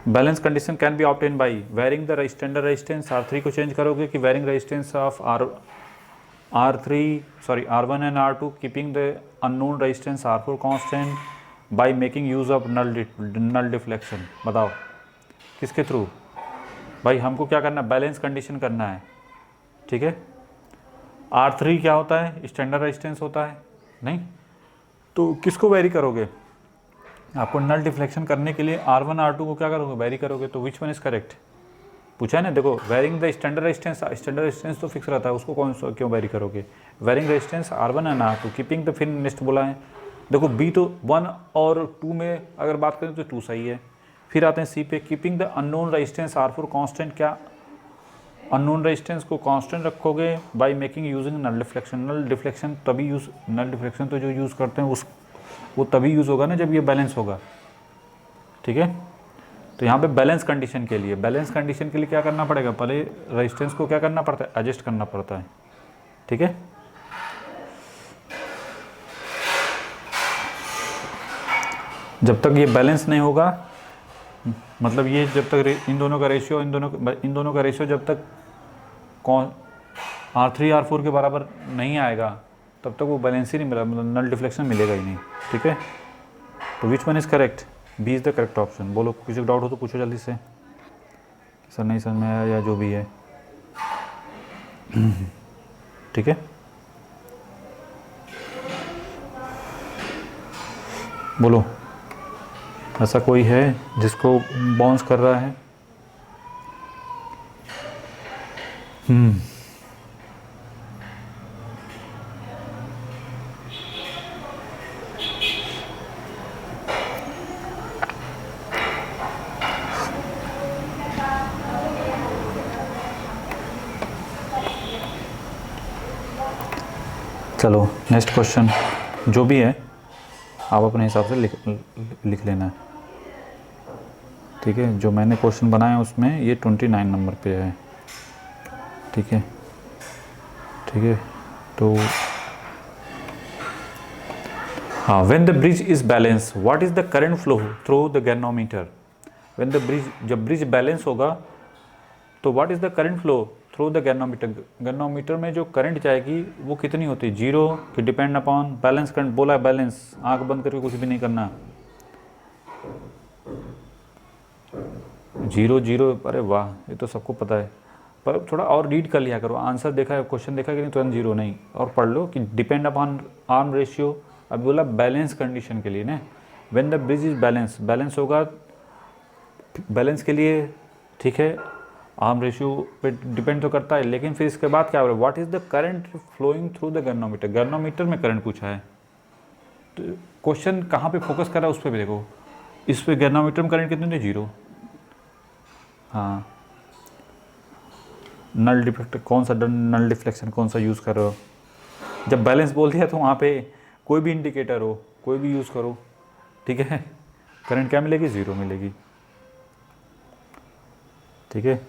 Balance condition can be obtain by varying the standard resistance. R3 को चेंज करोगे कि varying resistance of R1 and R2 keeping the unknown resistance R4 constant by making use of null deflection. बताओ किसके थ्रू? भाई हमको क्या करना है? बैलेंस कंडीशन करना है। ठीक है, R3 क्या होता है? स्टैंडर्ड रेजिस्टेंस होता है, नहीं तो किसको वेरी करोगे? आपको नल डिफ्लेक्शन करने के लिए R1 R2 को क्या करोगे? वेरी करोगे। तो विच वन इज़ करेक्ट? पूछा है ना, देखो वेरिंग द स्टैंडर्ड रेजिस्टेंस तो फिक्स रहता है, उसको कौन सा क्यों वेरी करोगे। वेरिंग रेजिस्टेंस R1 है ना, तो कीपिंग द फिर नेक्स्ट बोला है। देखो बी तो 1 और 2 में अगर बात करें तो 2 सही है। फिर आते हैं सी पे, keeping the unknown resistance R4 constant. क्या अननोन रेजिस्टेंस को कांस्टेंट रखोगे by making using null deflection. Null deflection तभी यूज़, नल डिफ्लेक्शन तो जो यूज़ करते हैं उस वो तभी यूज़ होगा ना जब ये बैलेंस होगा, ठीक है। तो यहाँ पे बैलेंस कंडीशन के लिए, क्या करना पड़ेगा, पहले रेजिस्टेंस को क्या करना पड़ता है, एडजस्ट करना पड़ता है, ठीक है। जब तक ये बैलेंस नहीं होगा, मतलब ये जब तक इन दोनों का रेशियो जब तक कौन R3 R4 के बराबर नहीं आएगा तब तक वो बैलेंस ही नहीं मिला, मतलब नल डिफ्लेक्शन मिलेगा ही नहीं, ठीक है। तो which one is correct, B is the correct option. बोलो, किसी को डाउट हो तो पूछो जल्दी से, सर नहीं समझ में आया या जो भी है, ठीक है। बोलो, ऐसा कोई है जिसको बाउंस कर रहा है? चलो नेक्स्ट क्वेश्चन, जो भी है आप अपने हिसाब से लिख लेना है, ठीक है। जो मैंने क्वेश्चन बनाया उसमें ये 29 नंबर पे है, ठीक है, ठीक है। तो हाँ, when the bridge is balance what is the current flow through the galvanometer. When the bridge, जब ब्रिज बैलेंस होगा तो what is the current flow through the galvanometer. Galvanometer में जो करंट जाएगी वो कितनी होती है, 0 कि डिपेंड अपॉन बैलेंस करंट। बोला है बैलेंस, आंख बंद करके कुछ भी नहीं करना, 0 अरे वाह, ये तो सबको पता है, पर थोड़ा और रीड कर लिया करो, आंसर देखा है, क्वेश्चन देखा कि नहीं, तुरंत 0 नहीं, और पढ़ लो कि डिपेंड अपॉन आर्म रेशियो। अब बोला बैलेंस कंडीशन के लिए ना, when the bridge is balance होगा, बैलेंस के लिए, ठीक है, आर्म रेशियो पे डिपेंड तो करता है, लेकिन फिर इसके बाद क्या हो रहा है, what is the current flowing through the galvanometer. Galvanometer में करंट पूछा है, तो क्वेश्चन कहाँ पे फोकस कर रहा है उस पर भी देखो, इस पे गैल्वेनोमीटर में करंट कितने थे, 0। हाँ, नल डिफ्लेक्टर कौन सा, नल डिफ्लेक्शन कौन सा यूज़ कर रहे हो। जब बैलेंस बोल दिया तो वहाँ पे कोई भी इंडिकेटर हो, कोई भी यूज़ करो, ठीक है, करंट क्या मिलेगी, 0 मिलेगी, ठीक है।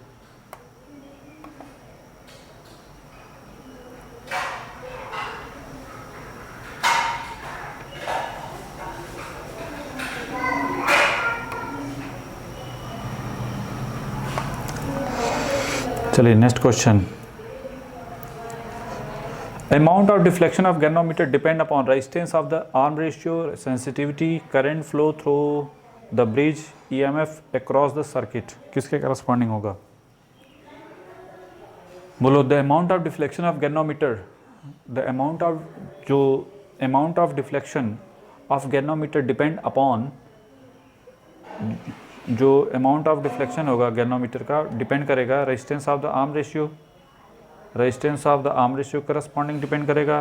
चलिए next question, amount of deflection of galvanometer depend upon resistance of the arm ratio, sensitivity, current flow through the bridge, EMF across the circuit. किसके करस्पॉन्डिंग होगा, बोलो। The amount of deflection of galvanometer, the amount of, जो amount of deflection of galvanometer depend upon, जो amount of deflection होगा galvanometer का depend करेगा resistance of the arm ratio, resistance of the arm ratio corresponding depend करेगा,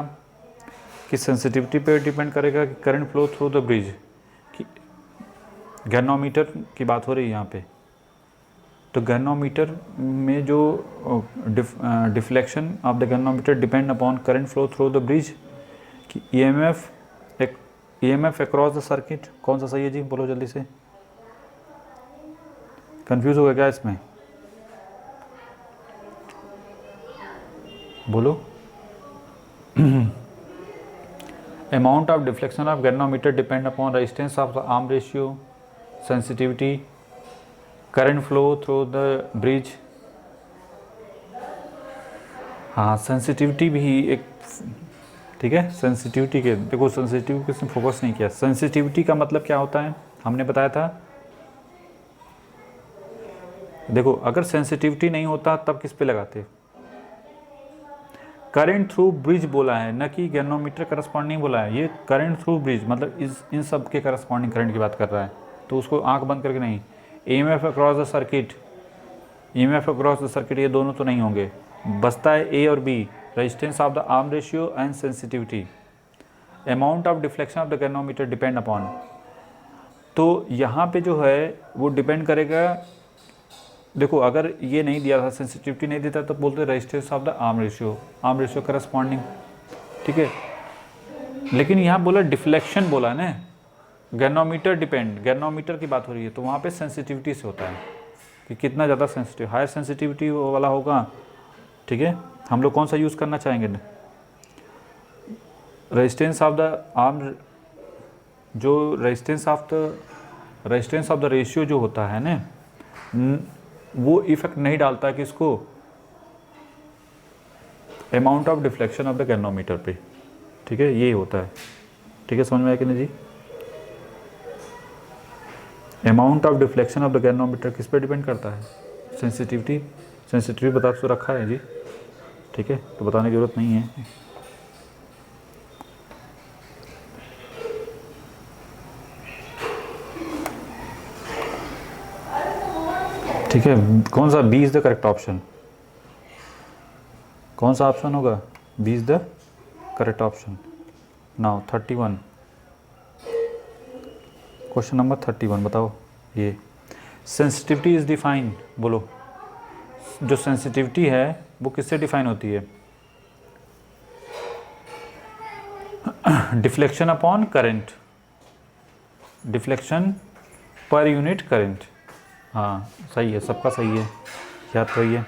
कि sensitivity पे depend करेगा, कि current flow through the bridge, कि गैल्वेनोमीटर की बात हो रही है यहाँ पे। तो गैल्वेनोमीटर में जो deflection of the galvanometer depend upon current flow through the bridge, कि ईएमएफ अक्रॉस द सर्किट। कौन सा सही है जी, बोलो जल्दी से, कंफ्यूज हो गया क्या इसमें, बोलो। Amount of deflection of galvanometer depend upon resistance of the arm ratio, sensitivity, current flow through the bridge. हाँ, सेंसिटिविटी भी एक, ठीक है, सेंसिटिविटी के देखो, सेंसिटिविटी किसने फोकस नहीं किया। सेंसिटिविटी का मतलब क्या होता है, हमने बताया था, देखो अगर सेंसिटिविटी नहीं होता तब किस पे लगाते, करंट थ्रू ब्रिज बोला है, न कि गैल्वेनोमीटर करस्पॉन्डिंग बोला है। ये करंट थ्रू ब्रिज मतलब इन सब के करस्पॉन्डिंग करंट की बात कर रहा है, तो उसको आंख बंद करके नहीं। EMF across the circuit, EMF across the circuit, ये दोनों तो नहीं होंगे। बचता है ए और B, resistance of the arm ratio and sensitivity. Amount of deflection of the galvanometer depend upon, तो यहाँ पे जो है वो डिपेंड करेगा। देखो अगर ये नहीं दिया था, सेंसिटिविटी नहीं देता, तो बोलते resistance of the arm ratio corresponding, ठीक है। लेकिन यहाँ बोला डिफ्लेक्शन बोला ना, गैल्वेनोमीटर डिपेंड, गैल्वेनोमीटर की बात हो रही है, तो वहाँ पे सेंसिटिविटी से होता है कि कितना ज़्यादा सेंसिटिव, हायर सेंसिटिविटी वाला होगा, ठीक है। हम लोग कौन सा यूज़ करना चाहेंगे, रेजिस्टेंस ऑफ द आर्म, जो रेजिस्टेंस ऑफ द रेशियो जो होता है ना, वो इफेक्ट नहीं डालता कि इसको amount of deflection of the galvanometer पे, ठीक है, ये होता है, ठीक है। समझ में आया कि नहीं जी? Amount of deflection of the galvanometer किस पे डिपेंड करता है, सेंसिटिविटी बता तो रखा है जी, ठीक है, तो बताने की जरूरत नहीं है। ठीक है, कौन सा B is the correct option, कौन सा ऑप्शन होगा, B is the correct option. Now 31, question number 31 बताओ। ये सेंसिटिविटी इज डिफाइंड, बोलो जो सेंसिटिविटी है वो किससे डिफाइन होती है, deflection upon current, deflection per unit current. हाँ सही है, सबका सही है, याद करिए।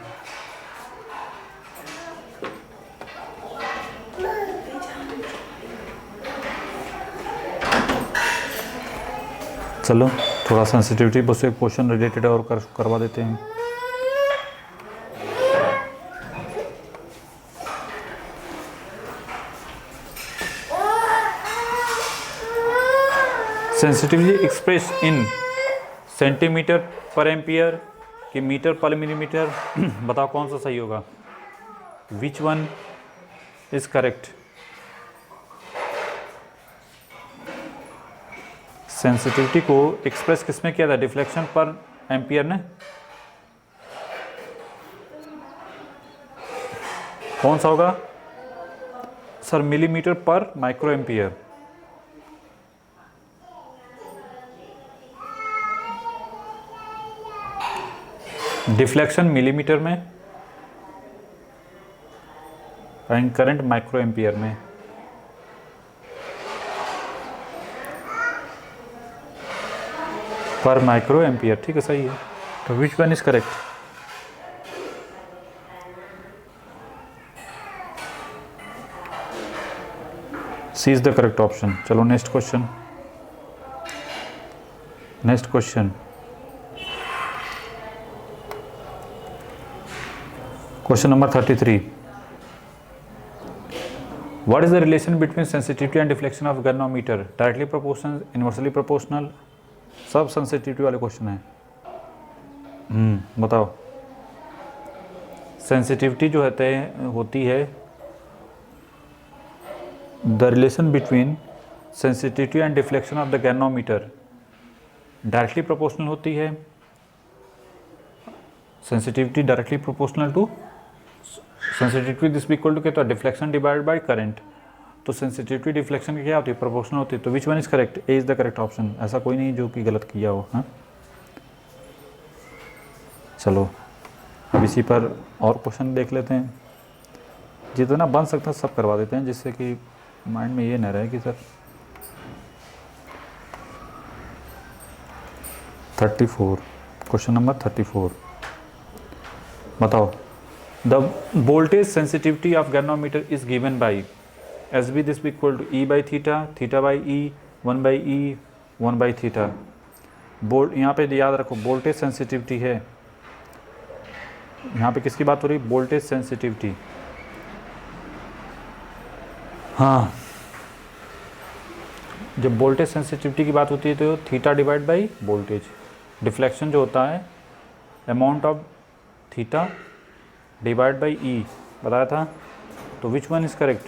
चलो थोड़ा सेंसिटिविटी बस एक क्वेश्चन रिलेटेड और करवा देते हैं। सेंसिटिविटी एक्सप्रेस इन सेंटीमीटर पर एम्पियर कि मीटर पर मिलीमीटर, बताओ कौन सा सही होगा, which one is correct. Sensitivity को एक्सप्रेस किस में किया था, डिफ्लेक्शन पर एम्पियर ने, कौन सा होगा sir, millimetre per micro ampere. Deflection millimetre में एंड करंट माइक्रो एम्पियर में। पर माइक्रो एम्पियर, ठीक है सही है। तो which one is correct, C is the correct option. चलो next question, next question, question number 33। What is the relation between sensitivity and deflection of galvanometer? Directly proportional, inversely proportional, सब sensitivity वाले question है। बताओ sensitivity जो होती है the relation between sensitivity and deflection of the galvanometer directly proportional होती है। Sensitivity directly proportional to sensitivity, this equal to क्या होता है, डिफ्लेक्शन डिवाइडेड बाय करंट। तो सेंसिटिविटी डिफ्लेक्शन की क्या होती है, प्रोपोर्शनल होती है। तो which one is correct, A is the correct option. ऐसा कोई नहीं जो कि गलत किया हो। हाँ चलो अब इसी पर और क्वेश्चन देख लेते हैं, जितना बन सकता है सब करवा देते हैं, जिससे कि माइंड में ये न रहे कि सर 34, क्वेश्चन नंबर 34 बताओ। The voltage sensitivity of galvanometer is given by S B, this equal to E by theta, theta by E, 1 by E, 1 by theta. Volt यहाँ पे याद रखो वोल्टेज सेंसिटिविटी है, यहाँ पे किसकी बात हो रही, वोल्टेज सेंसिटिविटी। हाँ जब वोल्टेज सेंसिटिविटी की बात होती है तो theta divide by voltage, deflection जो होता है amount of theta divide by E बताया था। तो which one is correct,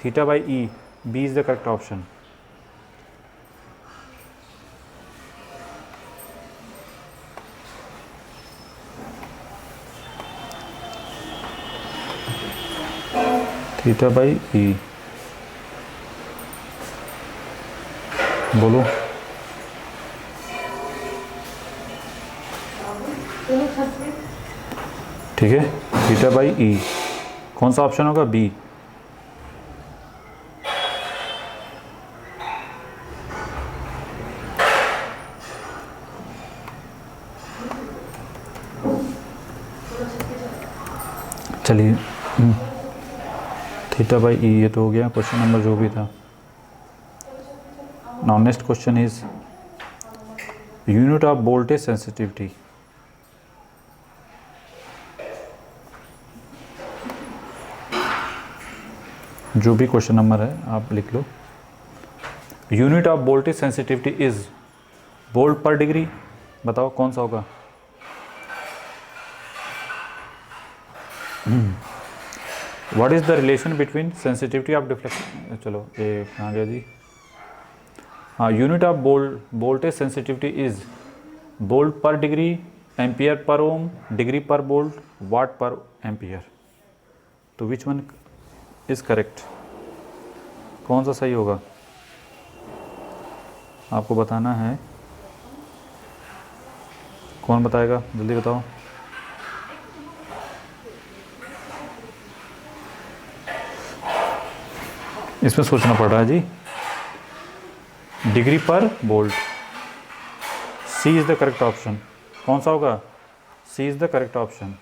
theta by E, B is the correct option. Theta by E, बोलो। ठीक है, थीटा बाई ई, कौन सा ऑप्शन होगा? बी। चलिए, थीटा बाई ई ये तो हो गया क्वेश्चन नंबर जो भी था। Now next question is unit of voltage sensitivity. जो भी क्वेश्चन नंबर है आप लिख लो। Unit of voltage sensitivity is volt per degree, बताओ कौन सा होगा? What is the relation between sensitivity of deflection, चलो ये कहाँ गया जी? हाँ, unit of voltage sensitivity is volt per degree, ampere per ohm, degree per volt, वाट पर एम्पियर। तो विच वन इज करेक्ट? कौन सा सही होगा आपको बताना है। कौन बताएगा, जल्दी बताओ। इसमें सोचना पड़ रहा है जी। Degree per volt, C is the correct option. कौन सा होगा? C is the correct option.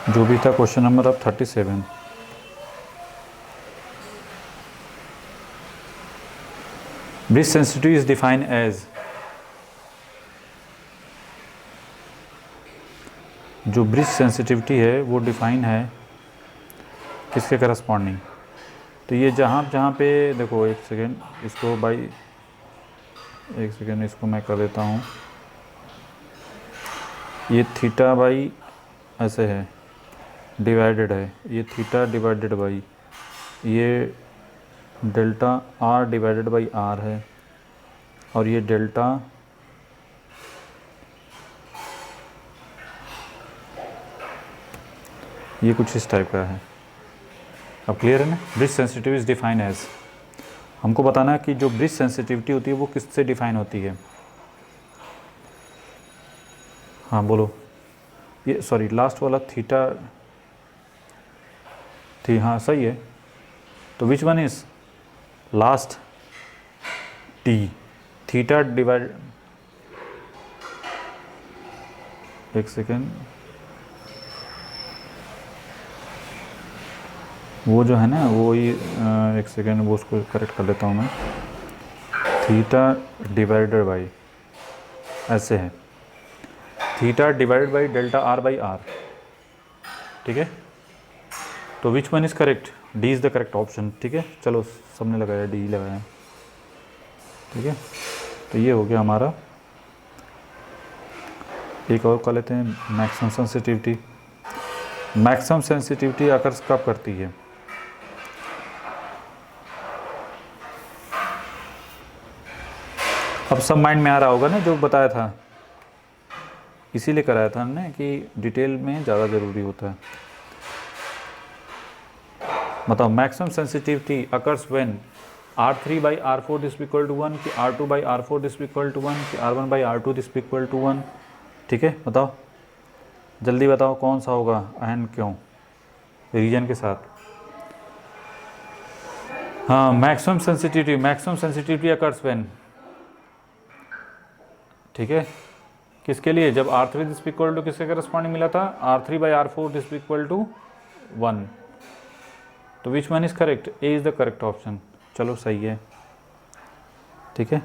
जो भी था क्वेश्चन नंबर अब 37। Bridge sensitivity is defined as, जो ब्रिज सेंसिटिविटी है वो डिफाइन है किसके करस्पॉन्डिंग? तो ये जहाँ पे देखो, एक सेकेंड इसको बाई, एक सेकेंड इसको मैं कर देता हूँ। ये थीटा बाई ऐसे है, डिवाइडेड है, ये थीटा डिवाइडेड बाई ये delta R divided by R है, और ये डेल्टा ये कुछ इस टाइप का है। अब क्लियर है ना? Bridge sensitivity is define as, हमको बताना है कि जो ब्रिज सेंसिटिविटी होती है वो किससे डिफाइन होती है। हाँ बोलो, ये सॉरी लास्ट वाला थीटा थी, हाँ सही है। तो which one is last? T, theta divide, एक सेकेंड, वो जो है ना वो ही, एक सेकेंड वो उसको करेक्ट कर लेता हूँ मैं। थीटा डिवाइडेड बाई ऐसे है, theta divided by delta R by R. ठीक है, तो which one is correct? D is the correct option. ठीक है, चलो सबने लगाया, डी लगाया। ठीक है, तो ये हो गया हमारा। एक और कर लेते हैं, मैक्सिमम सेंसिटिविटी। मैक्सिमम सेंसिटिविटी आकर कब करती है? अब सब माइंड में आ रहा होगा ना जो बताया था, इसीलिए कराया था हमने कि डिटेल में ज़्यादा ज़रूरी होता है। बताओ, maximum sensitivity occurs when R3 by R4 this equal to 1, कि R2 by R4 this equal to 1, कि R1 by R2 this equal to 1। ठीक है, बताओ जल्दी बताओ कौन सा होगा एंड क्यों, रीजन के साथ। हाँ, मैक्सिमम सेंसिटिविटी अकर्स व्हेन, ठीक है, किसके लिए? जब R3 दिस इक्वल टू किसके करस्पॉन्डिंग मिला था? R3 by R4 this equal to 1। तो which one is correct? A is the correct option. चलो सही है। ठीक है,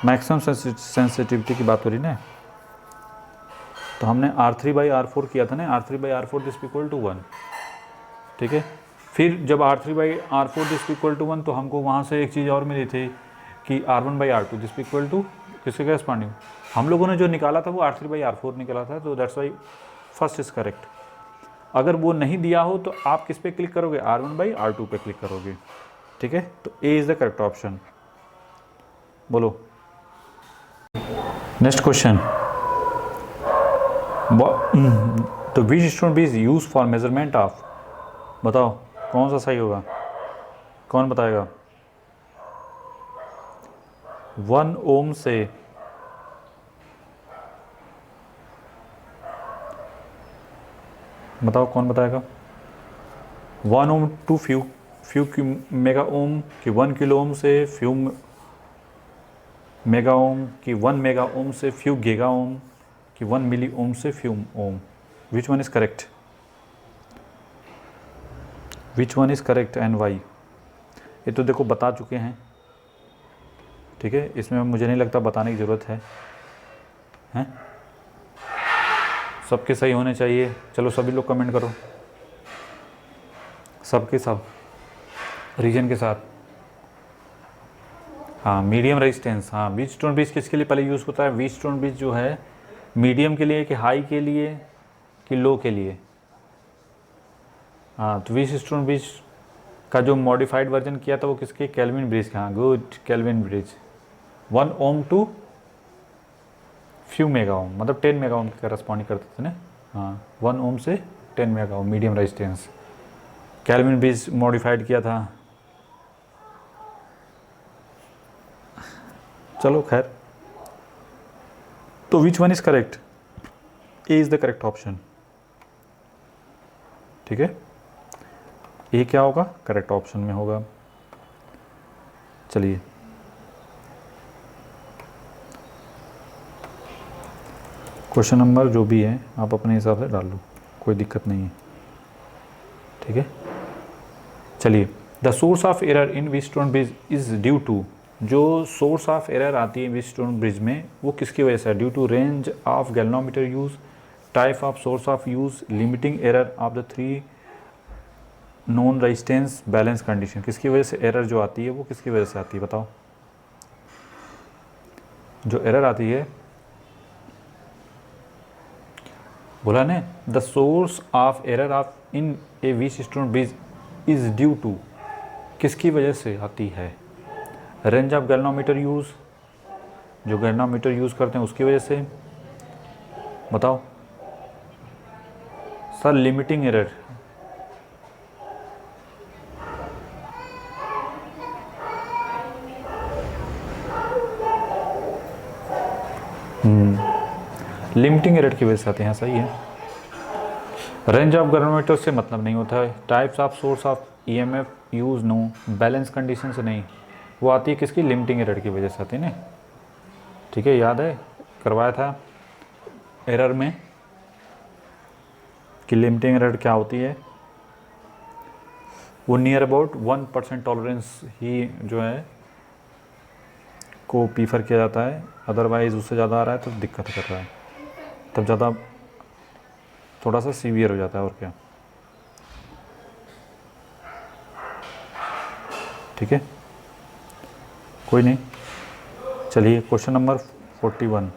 मैक्सिमम सेंसिटिविटी की बात हो रही ना, तो हमने R3 by R4 किया था ना, R3 by R4 this equal to 1। ठीक है, फिर जब R3 by R4 this equal to 1, तो हमको वहाँ से एक चीज़ और मिली थी कि R1 by R2 this equal to किसके करस्पॉन्डिंग। हम लोगों ने जो निकाला था वो R3 by R4 निकाला था, तो that's why first is correct. अगर वो नहीं दिया हो तो आप किस पे क्लिक करोगे? R1 by R2 पे क्लिक करोगे। ठीक है, तो A is the correct option. बोलो। नेक्स्ट क्वेश्चन, तो Wheatstone bridge use for measurement of, बताओ कौन सा सही होगा, कौन बताएगा। 1 ओम से बताओ कौन बताएगा। 1 ओम टू फ्यू मेगा ओम कि 1 किलो ओम से फ्यू मेगा ओम कि 1 मेगा ओम से फ्यू गीगा ओम कि 1 मिली ओम से few ohm. Which one is correct, which one is correct and why. ये तो देखो बता चुके हैं, ठीक है, इसमें मुझे नहीं लगता बताने की ज़रूरत है, हैं? सबके सही होने चाहिए। चलो सभी लोग कमेंट करो, सबके सब रीजन के साथ। हाँ मीडियम रेजिस्टेंस, हाँ व्हीट स्टोन ब्रिज किसके लिए पहले यूज़ होता है। व्हीट स्टोन ब्रिज जो है मीडियम के लिए कि हाई के लिए कि लो के लिए। हाँ तो व्हीट स्टोन ब्रिज का जो मॉडिफाइड वर्जन किया था वो किसके, केल्विन ब्रिज का। हाँ good, Kelvin bridge. 1 ohm to few mega ohm, मतलब 10 मेगा ओम के करस्पॉन्डिंग करते थे ना। हाँ 1 ओम से 10 mega ohm medium resistance, kelvin bridge modified किया था। चलो खैर, तो which one is correct, A is the correct option, ठीक है, ए क्या होगा, करेक्ट ऑप्शन में होगा। चलिए क्वेश्चन नंबर जो भी है आप अपने हिसाब से डाल लो, कोई दिक्कत नहीं है, ठीक है। चलिए, the source of error in Wheatstone bridge is due to, जो सोर्स ऑफ एरर आती है व्हीट स्टोन ब्रिज में वो किसकी वजह से है। Due to range of galvanometer use, type of source of use, limiting error of the 3 known resistance, balance condition. किसकी वजह से एरर जो आती है वो किसकी वजह से आती है बताओ। जो एरर आती है, बोला ने, the source of error of in a Wheatstone bridge is due to, किसकी वजह से आती है। रेंज ऑफ गैल्वेनोमीटर यूज, जो गैल्वेनोमीटर यूज करते हैं उसकी वजह से। बताओ sir, limiting error, limiting error की वजह से आते हैं, सही है। रेंज ऑफ गैल्वेनोमीटर से मतलब नहीं होता है। Types of source of EMF use no, balance condition से नहीं, वो आती है किसकी, लिमिटिंग एरर की वजह से आती है ना, ठीक है। याद है करवाया था एरर में कि लिमिटिंग एरर क्या होती है, वो नियर अबाउट 1% टॉलरेंस ही जो है को प्रीफर किया जाता है, अदरवाइज उससे ज़्यादा आ रहा है तो दिक्कत कर रहा है, तब ज़्यादा थोड़ा सा सीवियर हो जाता है, और क्या, ठीक है, कोई नहीं। चलिए question number 41,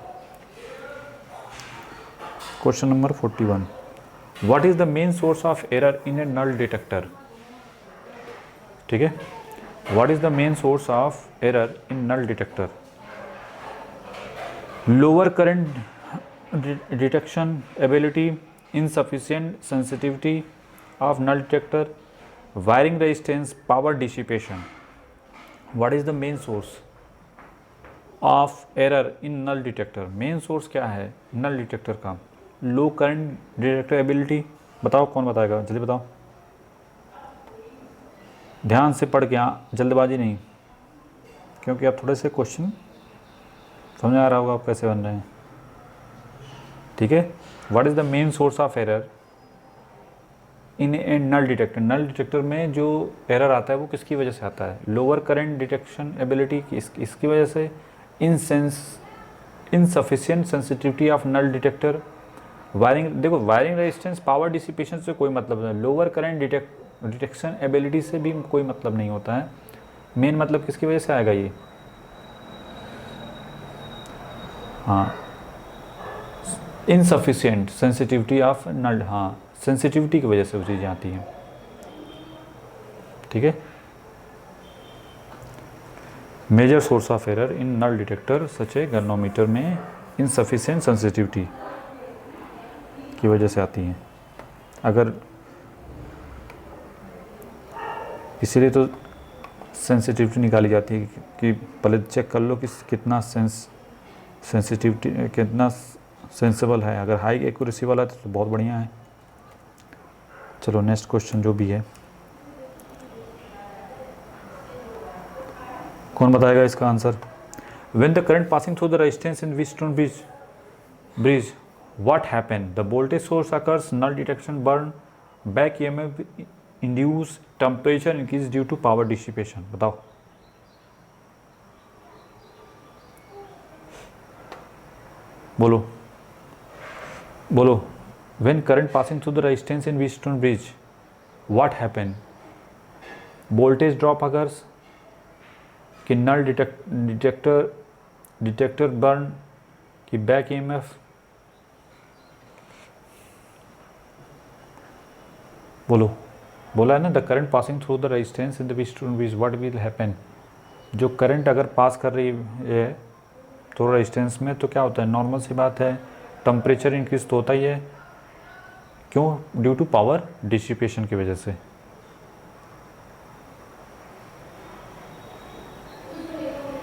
question number 41, what is the main source of error in a null detector, ठीक है। What is the main source of error in null detector. Lower current detection ability, insufficient sensitivity of null detector, wiring resistance, power dissipation. What is the main source of error in null detector? main source क्या है null detector का। low current detectability, बताओ कौन बताएगा, जल्दी बताओ, ध्यान से पढ़ के, हाँ जल्दबाजी नहीं, क्योंकि आप थोड़े से क्वेश्चन समझ आ रहा होगा आप कैसे बन रहे हैं, ठीक है। What is the main source of error in a null detector. Null detector में जो एरर आता है वो किसकी वजह से आता है, लोअर करंट डिटेक्शन एबिलिटी इसकी वजह से, insufficient sensitivity of null detector, wiring, देखो वायरिंग रेजिस्टेंस, पावर डिसिपेशन से कोई मतलब नहीं, लोअर करंट डिटेक्शन एबिलिटी से भी कोई मतलब नहीं होता है। मेन मतलब किसकी वजह से आएगा ये, हाँ इनसफिशिएंट सेंसिटिविटी ऑफ नल, हाँ सेंसिटिविटी की वजह से वो चीज़ें आती हैं, ठीक है। Major source of error in null detector such a galvanometer में इनसफिशिएंट सेंसिटिविटी की वजह से आती हैं। अगर इसीलिए तो सेंसिटिविटी निकाली जाती है कि पहले चेक कर लो कि कितना सेंसिटिविटी कितना सेंसिबल है। अगर हाई एक्यूरेसी वाला है तो बहुत बढ़िया है। चलो नेक्स्ट क्वेश्चन जो भी है, कौन बताएगा इसका answer? When the current passing through the resistance in Wheatstone bridge what happen? The voltage source occurs, null detection burn, back EMF induce, temperature increase due to power dissipation. बताओ। बोलो बोलो। When current passing through the resistance in Wheatstone bridge what happen? Voltage drop occurs, कि null detector burn, कि back EMF. बोलो। बोला है ना, the current passing through the resistance in the Wheatstone bridge what will happen? जो current अगर पास कर रही है थ्रू रेजिस्टेंस में तो क्या होता है? नॉर्मल सी बात है, टेम्परेचर इंक्रीज तो होता ही है। क्यों? ड्यू टू पावर डिसिपेशन की वजह से।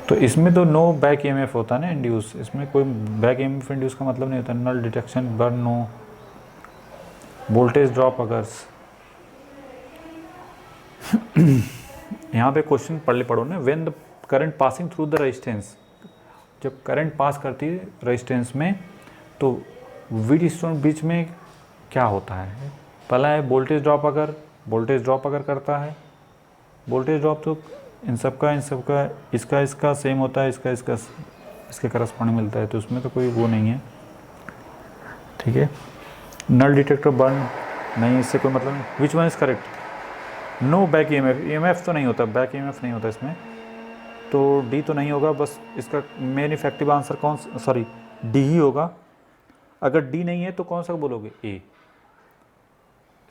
तो इसमें तो नो बैक ईएमएफ होता है ना इंड्यूस, इसमें कोई बैक ईएमएफ इंड्यूस का मतलब नहीं होता। Null detection burn no, voltage drop अगर। यहाँ पे क्वेश्चन पढ़ो ना, when the current passing through the resistance, जब करंट पास करती है रेजिस्टेंस में तो व्हीटस्टोन ब्रिज में क्या होता है? पहला है वोल्टेज ड्रॉप अगर, वोल्टेज ड्रॉप अगर करता है, वोल्टेज ड्रॉप तो इन सब का इसका सेम होता है, इसके करस्पॉन्डिंग मिलता है, तो उसमें तो कोई वो नहीं है। ठीक है। नल डिटेक्टर बर्न नहीं, इससे कोई मतलब नहीं। Which one is correct? No back EMF तो नहीं होता, बैक ईएमएफ नहीं होता इसमें, तो डी तो नहीं होगा। बस इसका मेन इफेक्टिव आंसर डी ही होगा। अगर डी नहीं है तो कौन सा बोलोगे? ए।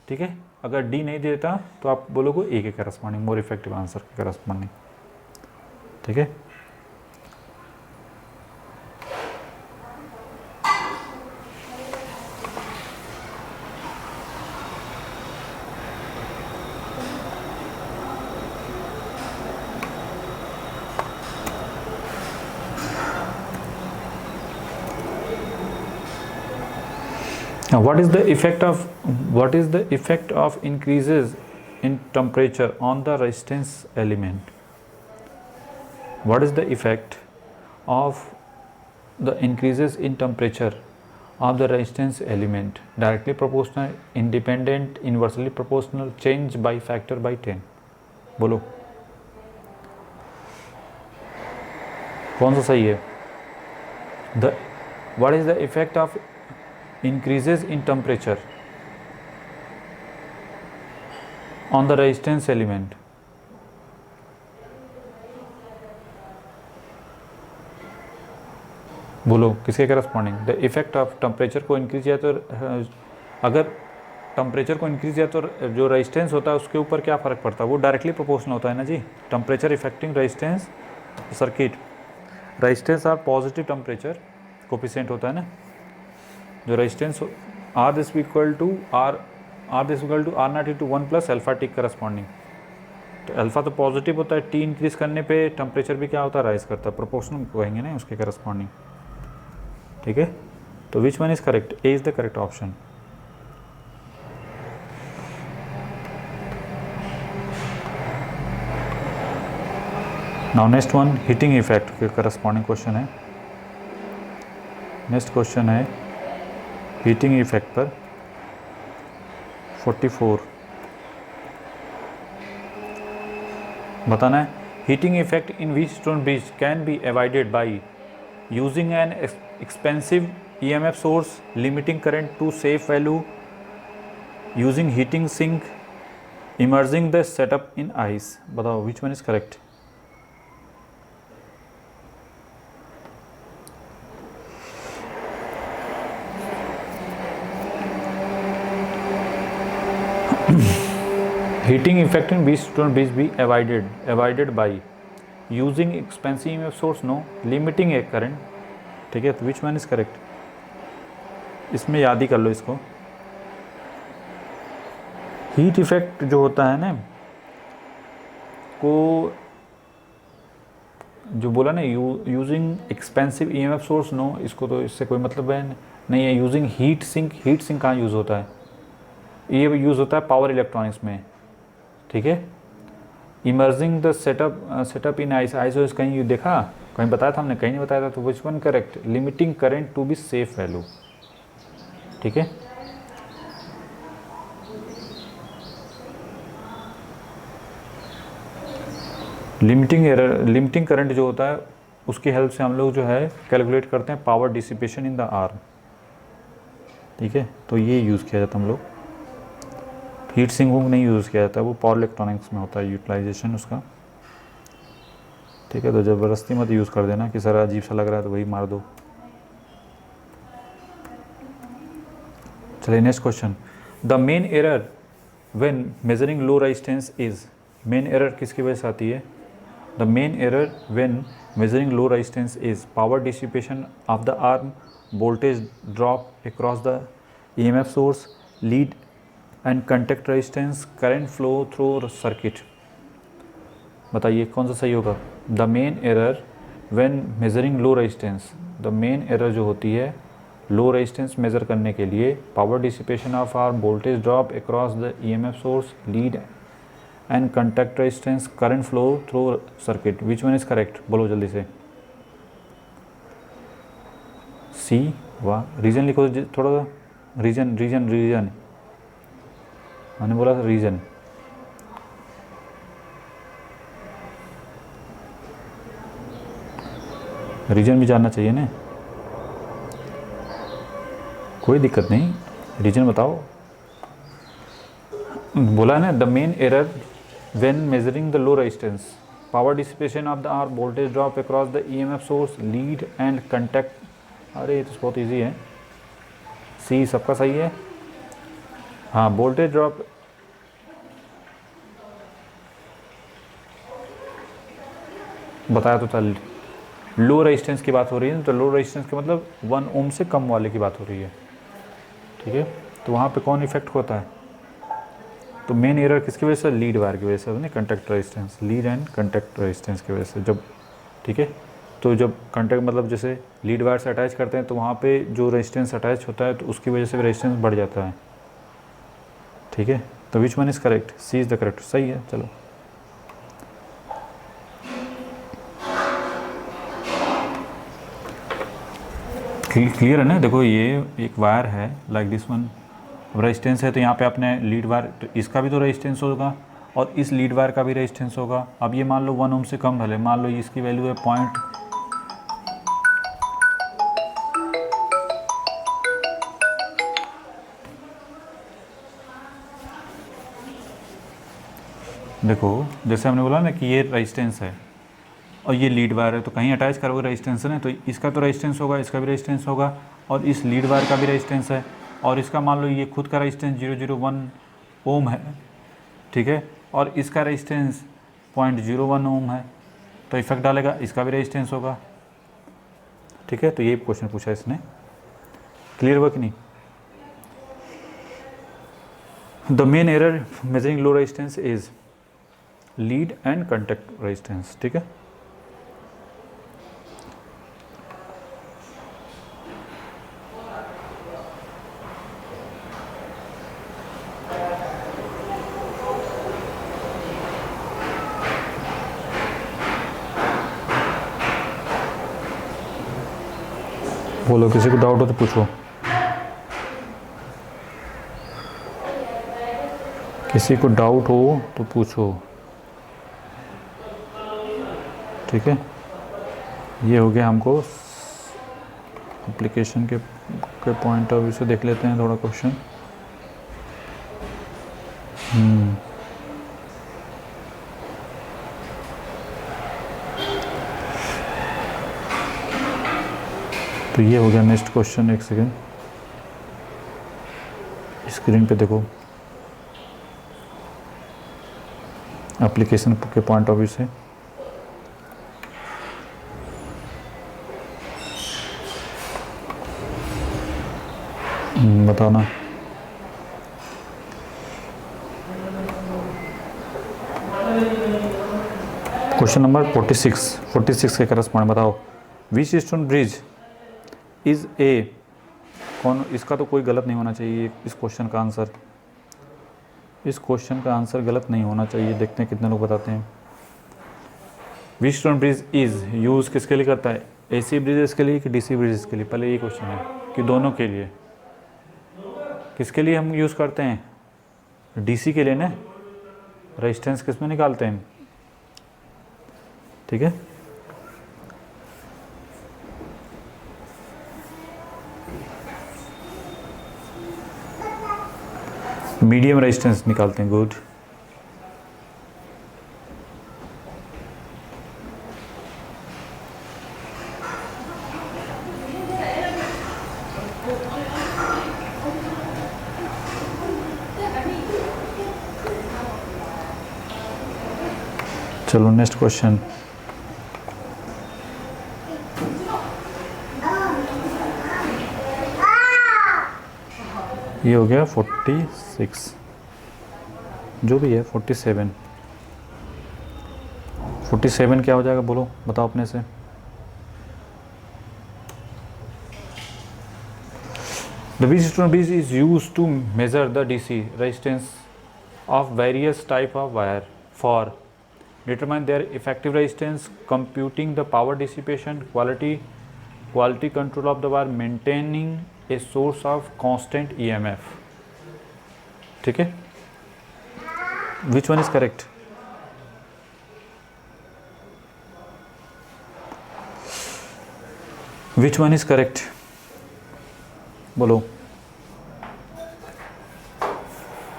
ठीक है। अगर डी नहीं देता तो आप बोलोगे ए के करस्पॉन्डिंग, मोर इफेक्टिव आंसर के करस्पॉन्डिंग। ठीक है। Now, what is the effect of increases in temperature on the resistance element? What is the effect of the increases in temperature of the resistance element? Directly proportional, independent, inversely proportional, change by factor by 10. बोलो कौन सा सही है? What is the effect of increases in temperature on the resistance element? बोलो किसके corresponding? The effect of temperature को increase किया तो अगर टेम्परेचर को इंक्रीज किया तो जो रेजिस्टेंस होता है उसके ऊपर क्या फ़र्क पड़ता है? वो डायरेक्टली प्रोपोर्शनल होता है ना जी। Temperature affecting resistance circuit, resistance R positive temperature coefficient होता है ना। जो resistance R this equal to R not into 1 plus alpha T corresponding. तो अल्फा तो पॉजिटिव होता है, टी इंक्रीज करने पे टेम्परेचर भी क्या होता है? राइज करता है, प्रोपोर्शनल कहेंगे ना उसके करस्पॉन्डिंग। ठीक है। तो which one is correct? A is the correct option. Now next one heating effect के करस्पॉन्डिंग क्वेश्चन है। नेक्स्ट क्वेश्चन है हीटिंग इफेक्ट पर 44 बताना है। Heating effect in Wheatstone bridge can be avoided by using an expensive EMF source, limiting current to safe value, using heating sink, emerging the setup in ice. बताओ which one is correct? Heating effect in Wheatstone bridge be avoided by using expensive EMF source no, limiting a current, ठीक है, तो which one is correct? इसमें याद ही कर लो इसको। Heat effect जो होता है ना, को जो बोला ना, using expensive EMF source no, इसको तो इससे कोई मतलब है नहीं है। Using heat sink, heat sink कहाँ यूज़ होता है? ये यूज़ होता है पावर इलेक्ट्रॉनिक्स में, ठीक है। इमर्जिंग द सेटअप इन आइसोस कहीं देखा, कहीं बताया था हमने? कहीं नहीं बताया था। तो which one correct? Limiting current to be safe value, ठीक है। लिमिटिंग करंट जो होता है उसकी हेल्प से हम लोग जो है कैलकुलेट करते हैं power dissipation in the arm, ठीक है। तो ये यूज़ किया जाता है हम लोग। हीट सिंकिंग नहीं यूज़ किया जाता है, वो पावर इलेक्ट्रॉनिक्स में होता है यूटिलाइजेशन उसका, ठीक है। तो ज़बरदस्ती मत यूज़ कर देना कि सर अजीब सा लग रहा है तो वही मार दो। चलिए next question. The main error when measuring low resistance is, main error किसकी वजह से आती है? The main error when measuring low resistance is power dissipation of the arm, voltage drop across the EMF source, lead and contact resistance, current flow through circuit. बताइए कौन सा सही होगा? The main error when measuring low resistance, the main error जो होती है low resistance measure करने के लिए, power dissipation of R, voltage drop across the EMF source, lead and contact resistance, current flow through circuit. Which one is correct? बोलो जल्दी से। सी। वाह, रीजन लिखो थोड़ा सा। रीजन रीजन रीजन, मैंने बोला था रीजन। रीजन भी जानना चाहिए ना, कोई दिक्कत नहीं, रीजन बताओ। बोला है ना, the main error when measuring the low resistance, power dissipation of the R, voltage drop across the EMF source, lead and contact. अरे ये तो बहुत इजी है। सी सबका सही है। हाँ, वोल्टेज ड्रॉप, बताया तो चल। लो रेजिस्टेंस की बात हो रही है, तो लो रेजिस्टेंस का मतलब 1 ओम से कम वाले की बात हो रही है, ठीक है। तो वहाँ पे कौन इफेक्ट होता है? तो मेन एरर किसकी वजह से? लीड वायर की वजह से, नहीं contact resistance, lead and contact resistance की वजह से। जब, ठीक है, तो जब कंटेक्ट मतलब जैसे लीड वायर से अटैच करते हैं तो वहाँ पे जो रेजिस्टेंस अटैच होता है तो उसकी वजह से रेजिस्टेंस बढ़ जाता है, ठीक है। तो which one is correct? C is the correct. सही है। चलो क्लियर है ना? देखो ये एक वायर है लाइक दिस वन, रेजिस्टेंस है तो यहाँ पे आपने लीड वायर, तो इसका भी तो रेजिस्टेंस होगा और इस लीड वायर का भी रेजिस्टेंस होगा। अब ये मान लो 1 ओम से कम भले, मान लो इसकी वैल्यू है पॉइंट, देखो जैसे हमने बोला ना कि ये रेजिस्टेंस है और ये लीड वायर है, तो कहीं अटैच करोगे रेजिस्टेंस है ना, तो इसका तो रेजिस्टेंस होगा, इसका भी रेजिस्टेंस होगा और इस लीड वायर का भी रेजिस्टेंस है और इसका मान लो ये खुद का रेजिस्टेंस 001 ओम है, ठीक है, और इसका रेजिस्टेंस 0.01 ओम है, तो इफेक्ट डालेगा, इसका भी रेजिस्टेंस होगा, ठीक है। तो ये क्वेश्चन पूछा इसने। क्लियर हुआ कि नहीं? The main error measuring low resistance is lead and contact resistance, ठीक है। बोलो, किसी को डाउट हो तो पूछो, किसी को डाउट हो तो पूछो, ठीक है। ये हो गया, हमको एप्लीकेशन के पॉइंट ऑफ व्यू से देख लेते हैं थोड़ा क्वेश्चन। तो ये हो गया नेक्स्ट क्वेश्चन। एक सेकेंड, स्क्रीन पे देखो एप्लीकेशन के पॉइंट ऑफ व्यू से। बताओ ना। क्वेश्चन नंबर 46 के करस्पॉन्ड बताओ। विच स्टोन ब्रिज इज ए, कौन, इसका तो कोई गलत नहीं होना चाहिए। इस क्वेश्चन का आंसर गलत नहीं होना चाहिए। देखते हैं कितने लोग बताते हैं। विच स्टोन ब्रिज इज यूज़ किसके लिए करता है, एसी ब्रिजेस के लिए कि डीसी ब्रिजेस के लिए? पहले ये क्वेश्चन है कि दोनों के लिए। किसके लिए हम यूज़ करते हैं? डीसी के लिए ना। रेजिस्टेंस किस में निकालते हैं? ठीक है, मीडियम रेजिस्टेंस निकालते हैं। गुड। चलो नेक्स्ट क्वेश्चन। ये हो गया 46, जो भी है 47। 47 क्या हो जाएगा बोलो, बताओ अपने से। The Wheatstone bridge is used to measure the DC resistance of various type of wire for determine their effective resistance, computing the power dissipation, quality control of the wire, maintaining a source of constant EMF. ठीक है, which one is correct? Which one is correct? बोलो।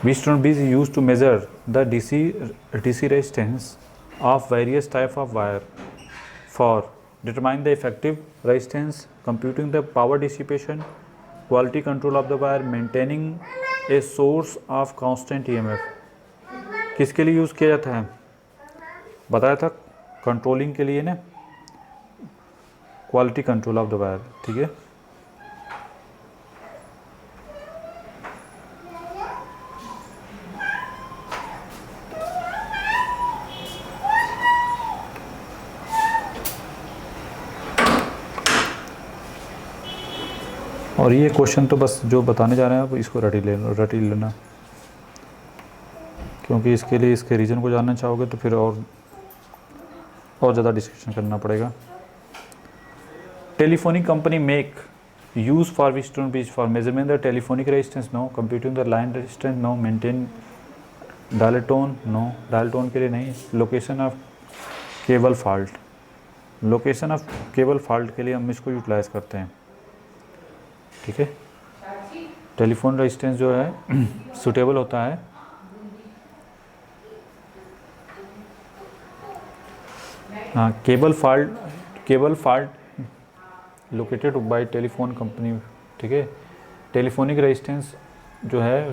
Wheatstone bridge is used to measure the DC resistance of various type of wire for determine the effective resistance, computing the power dissipation, quality control of the wire, maintaining a source of constant EMF. किसके लिए use किया जाता है? बताया था controlling के लिए ना, quality control of the wire. ठीक है, और ये क्वेश्चन तो बस जो बताने जा रहे हैं आप इसको रटी लेना, क्योंकि इसके लिए इसके रीज़न को जानना चाहोगे तो फिर और ज़्यादा डिस्कशन करना पड़ेगा। Telephonic company make use for Wheatstone bridge for measurement the telephonic resistance, no. Computing the line resistance, no. Maintain dial tone, no. Dial tone के लिए नहीं। Location of cable fault, location of cable fault के लिए हम इसको utilise करते हैं। ठीक है, टेलीफोन रेजिस्टेंस जो है सूटेबल होता है हाँ, cable fault located bye telephone company. ठीक है, टेलीफोनिक रेजिस्टेंस जो है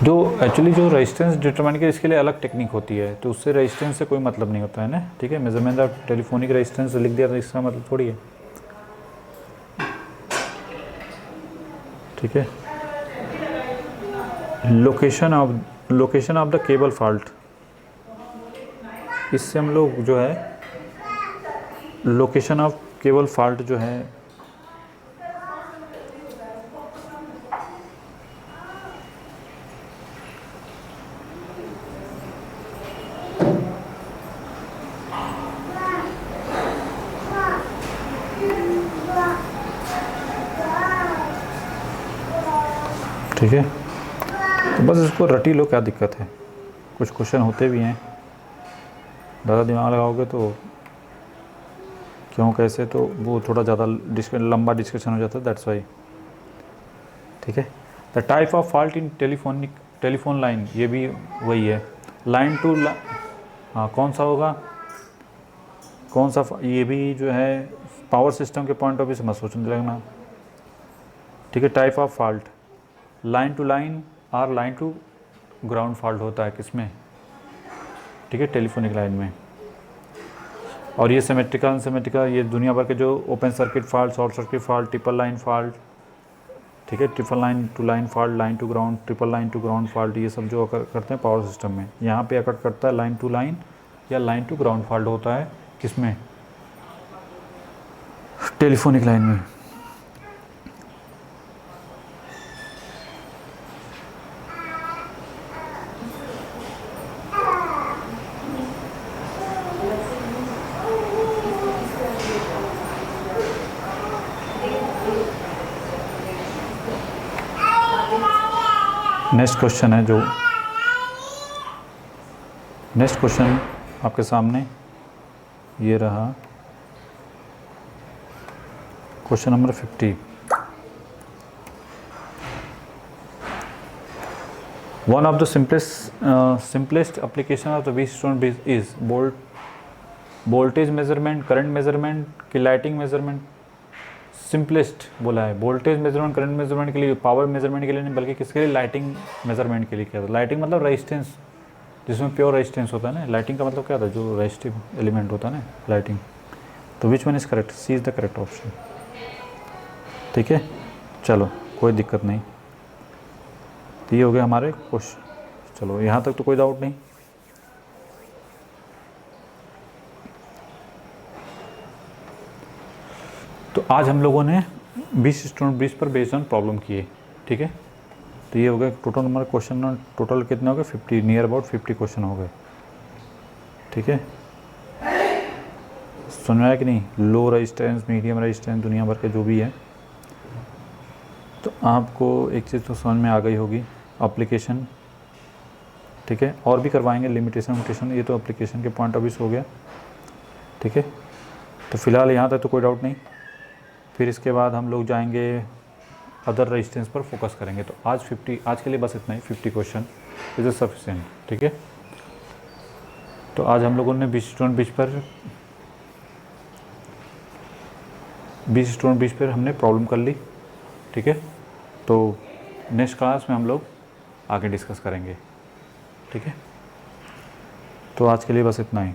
जो एक्चुअली जो रेजिस्टेंस डिटरमाइन के इसके लिए अलग टेक्निक होती है, तो उससे रेजिस्टेंस से कोई मतलब नहीं होता है ना। ठीक है, मेजरमेंट ऑफ टेलीफोनिक रेजिस्टेंस लिख दिया तो इसका मतलब थोड़ी है। ठीक है, location of the cable fault, इससे हम लोग जो है लोकेशन ऑफ केबल फॉल्ट जो है ठीक है, तो बस इसको रटी लो, क्या दिक्कत है। कुछ क्वेश्चन होते भी हैं, ज़्यादा दिमाग लगाओगे तो क्यों कैसे तो वो थोड़ा ज़्यादा लंबा डिस्कशन हो जाता है, दैट्स वाई। ठीक है, the type of fault in telephone line, ये भी वही है। लाइन टू हाँ, कौन सा होगा, कौन सा, ये भी जो है पावर सिस्टम के पॉइंट ऑफ व्यू से मत सोचने लगना। ठीक है, type of fault line to line और लाइन टू ग्राउंड फॉल्ट होता है किसमें, ठीक है, टेलीफोनिक लाइन में। और ये सिमेट्रिकल अनसिमेट्रिकल, ये दुनिया भर के जो open circuit fault, short circuit fault, triple line fault, ठीक है, triple line to line fault, line to ground, triple line to ground fault, ये सब जो अकर करते हैं पावर सिस्टम में, यहाँ पे अकर करता है लाइन टू लाइन या लाइन टू ग्राउंड फॉल्ट होता है किसमें, टेलीफोनिक लाइन में। नेक्स्ट क्वेश्चन है जो नेक्स्ट क्वेश्चन आपके सामने ये रहा, question number 50। One of the simplest application of the Wheatstone bridge is voltage measurement, current measurement की लाइटिंग मेजरमेंट। सिंपलेस्ट बोला है, वोल्टेज मेजरमेंट, करंट मेजरमेंट के लिए, पावर मेजरमेंट के लिए नहीं, बल्कि किसके लिए, लाइटिंग मेजरमेंट के लिए किया था। लाइटिंग मतलब रेजिस्टेंस, जिसमें प्योर रेजिस्टेंस होता है ना। लाइटिंग का मतलब क्या था, जो रेजिस्टिव एलिमेंट होता है ना, लाइटिंग। तो which one is correct, C is the correct option. ठीक है, चलो कोई दिक्कत नहीं। तो ये हो गया हमारे क्वेश्चन। चलो यहाँ तक तो कोई डाउट नहीं। तो आज हम लोगों ने 20 स्टोन ब्रिज पर बेस्ड ऑन प्रॉब्लम किए। ठीक है, तो ये हो गया टोटल नंबर क्वेश्चन। टोटल कितने हो गए, 50, नियर अबाउट 50 क्वेश्चन हो गए। ठीक है, सुन रहा है कि नहीं। लो रेजिस्टेंस, मीडियम रेजिस्टेंस, दुनिया भर के जो भी है, तो आपको एक चीज़ तो समझ में आ गई होगी, एप्लीकेशन। ठीक है, और भी करवाएंगे लिमिटेशन, ये तो एप्लीकेशन के पॉइंट ऑफ व्यू से हो गया। ठीक है, तो फिलहाल यहाँ तक तो कोई डाउट नहीं। फिर इसके बाद हम लोग जाएंगे अदर रेजिस्टेंस पर फोकस करेंगे। तो आज के लिए बस इतना ही, 50 क्वेश्चन इज सफिशिएंट। ठीक है, तो आज हम लोगों ने 20 स्टोन ब्रिज पर हमने प्रॉब्लम कर ली। ठीक है, तो नेक्स्ट क्लास में हम लोग आगे डिस्कस करेंगे। ठीक है, तो आज के लिए बस इतना ही।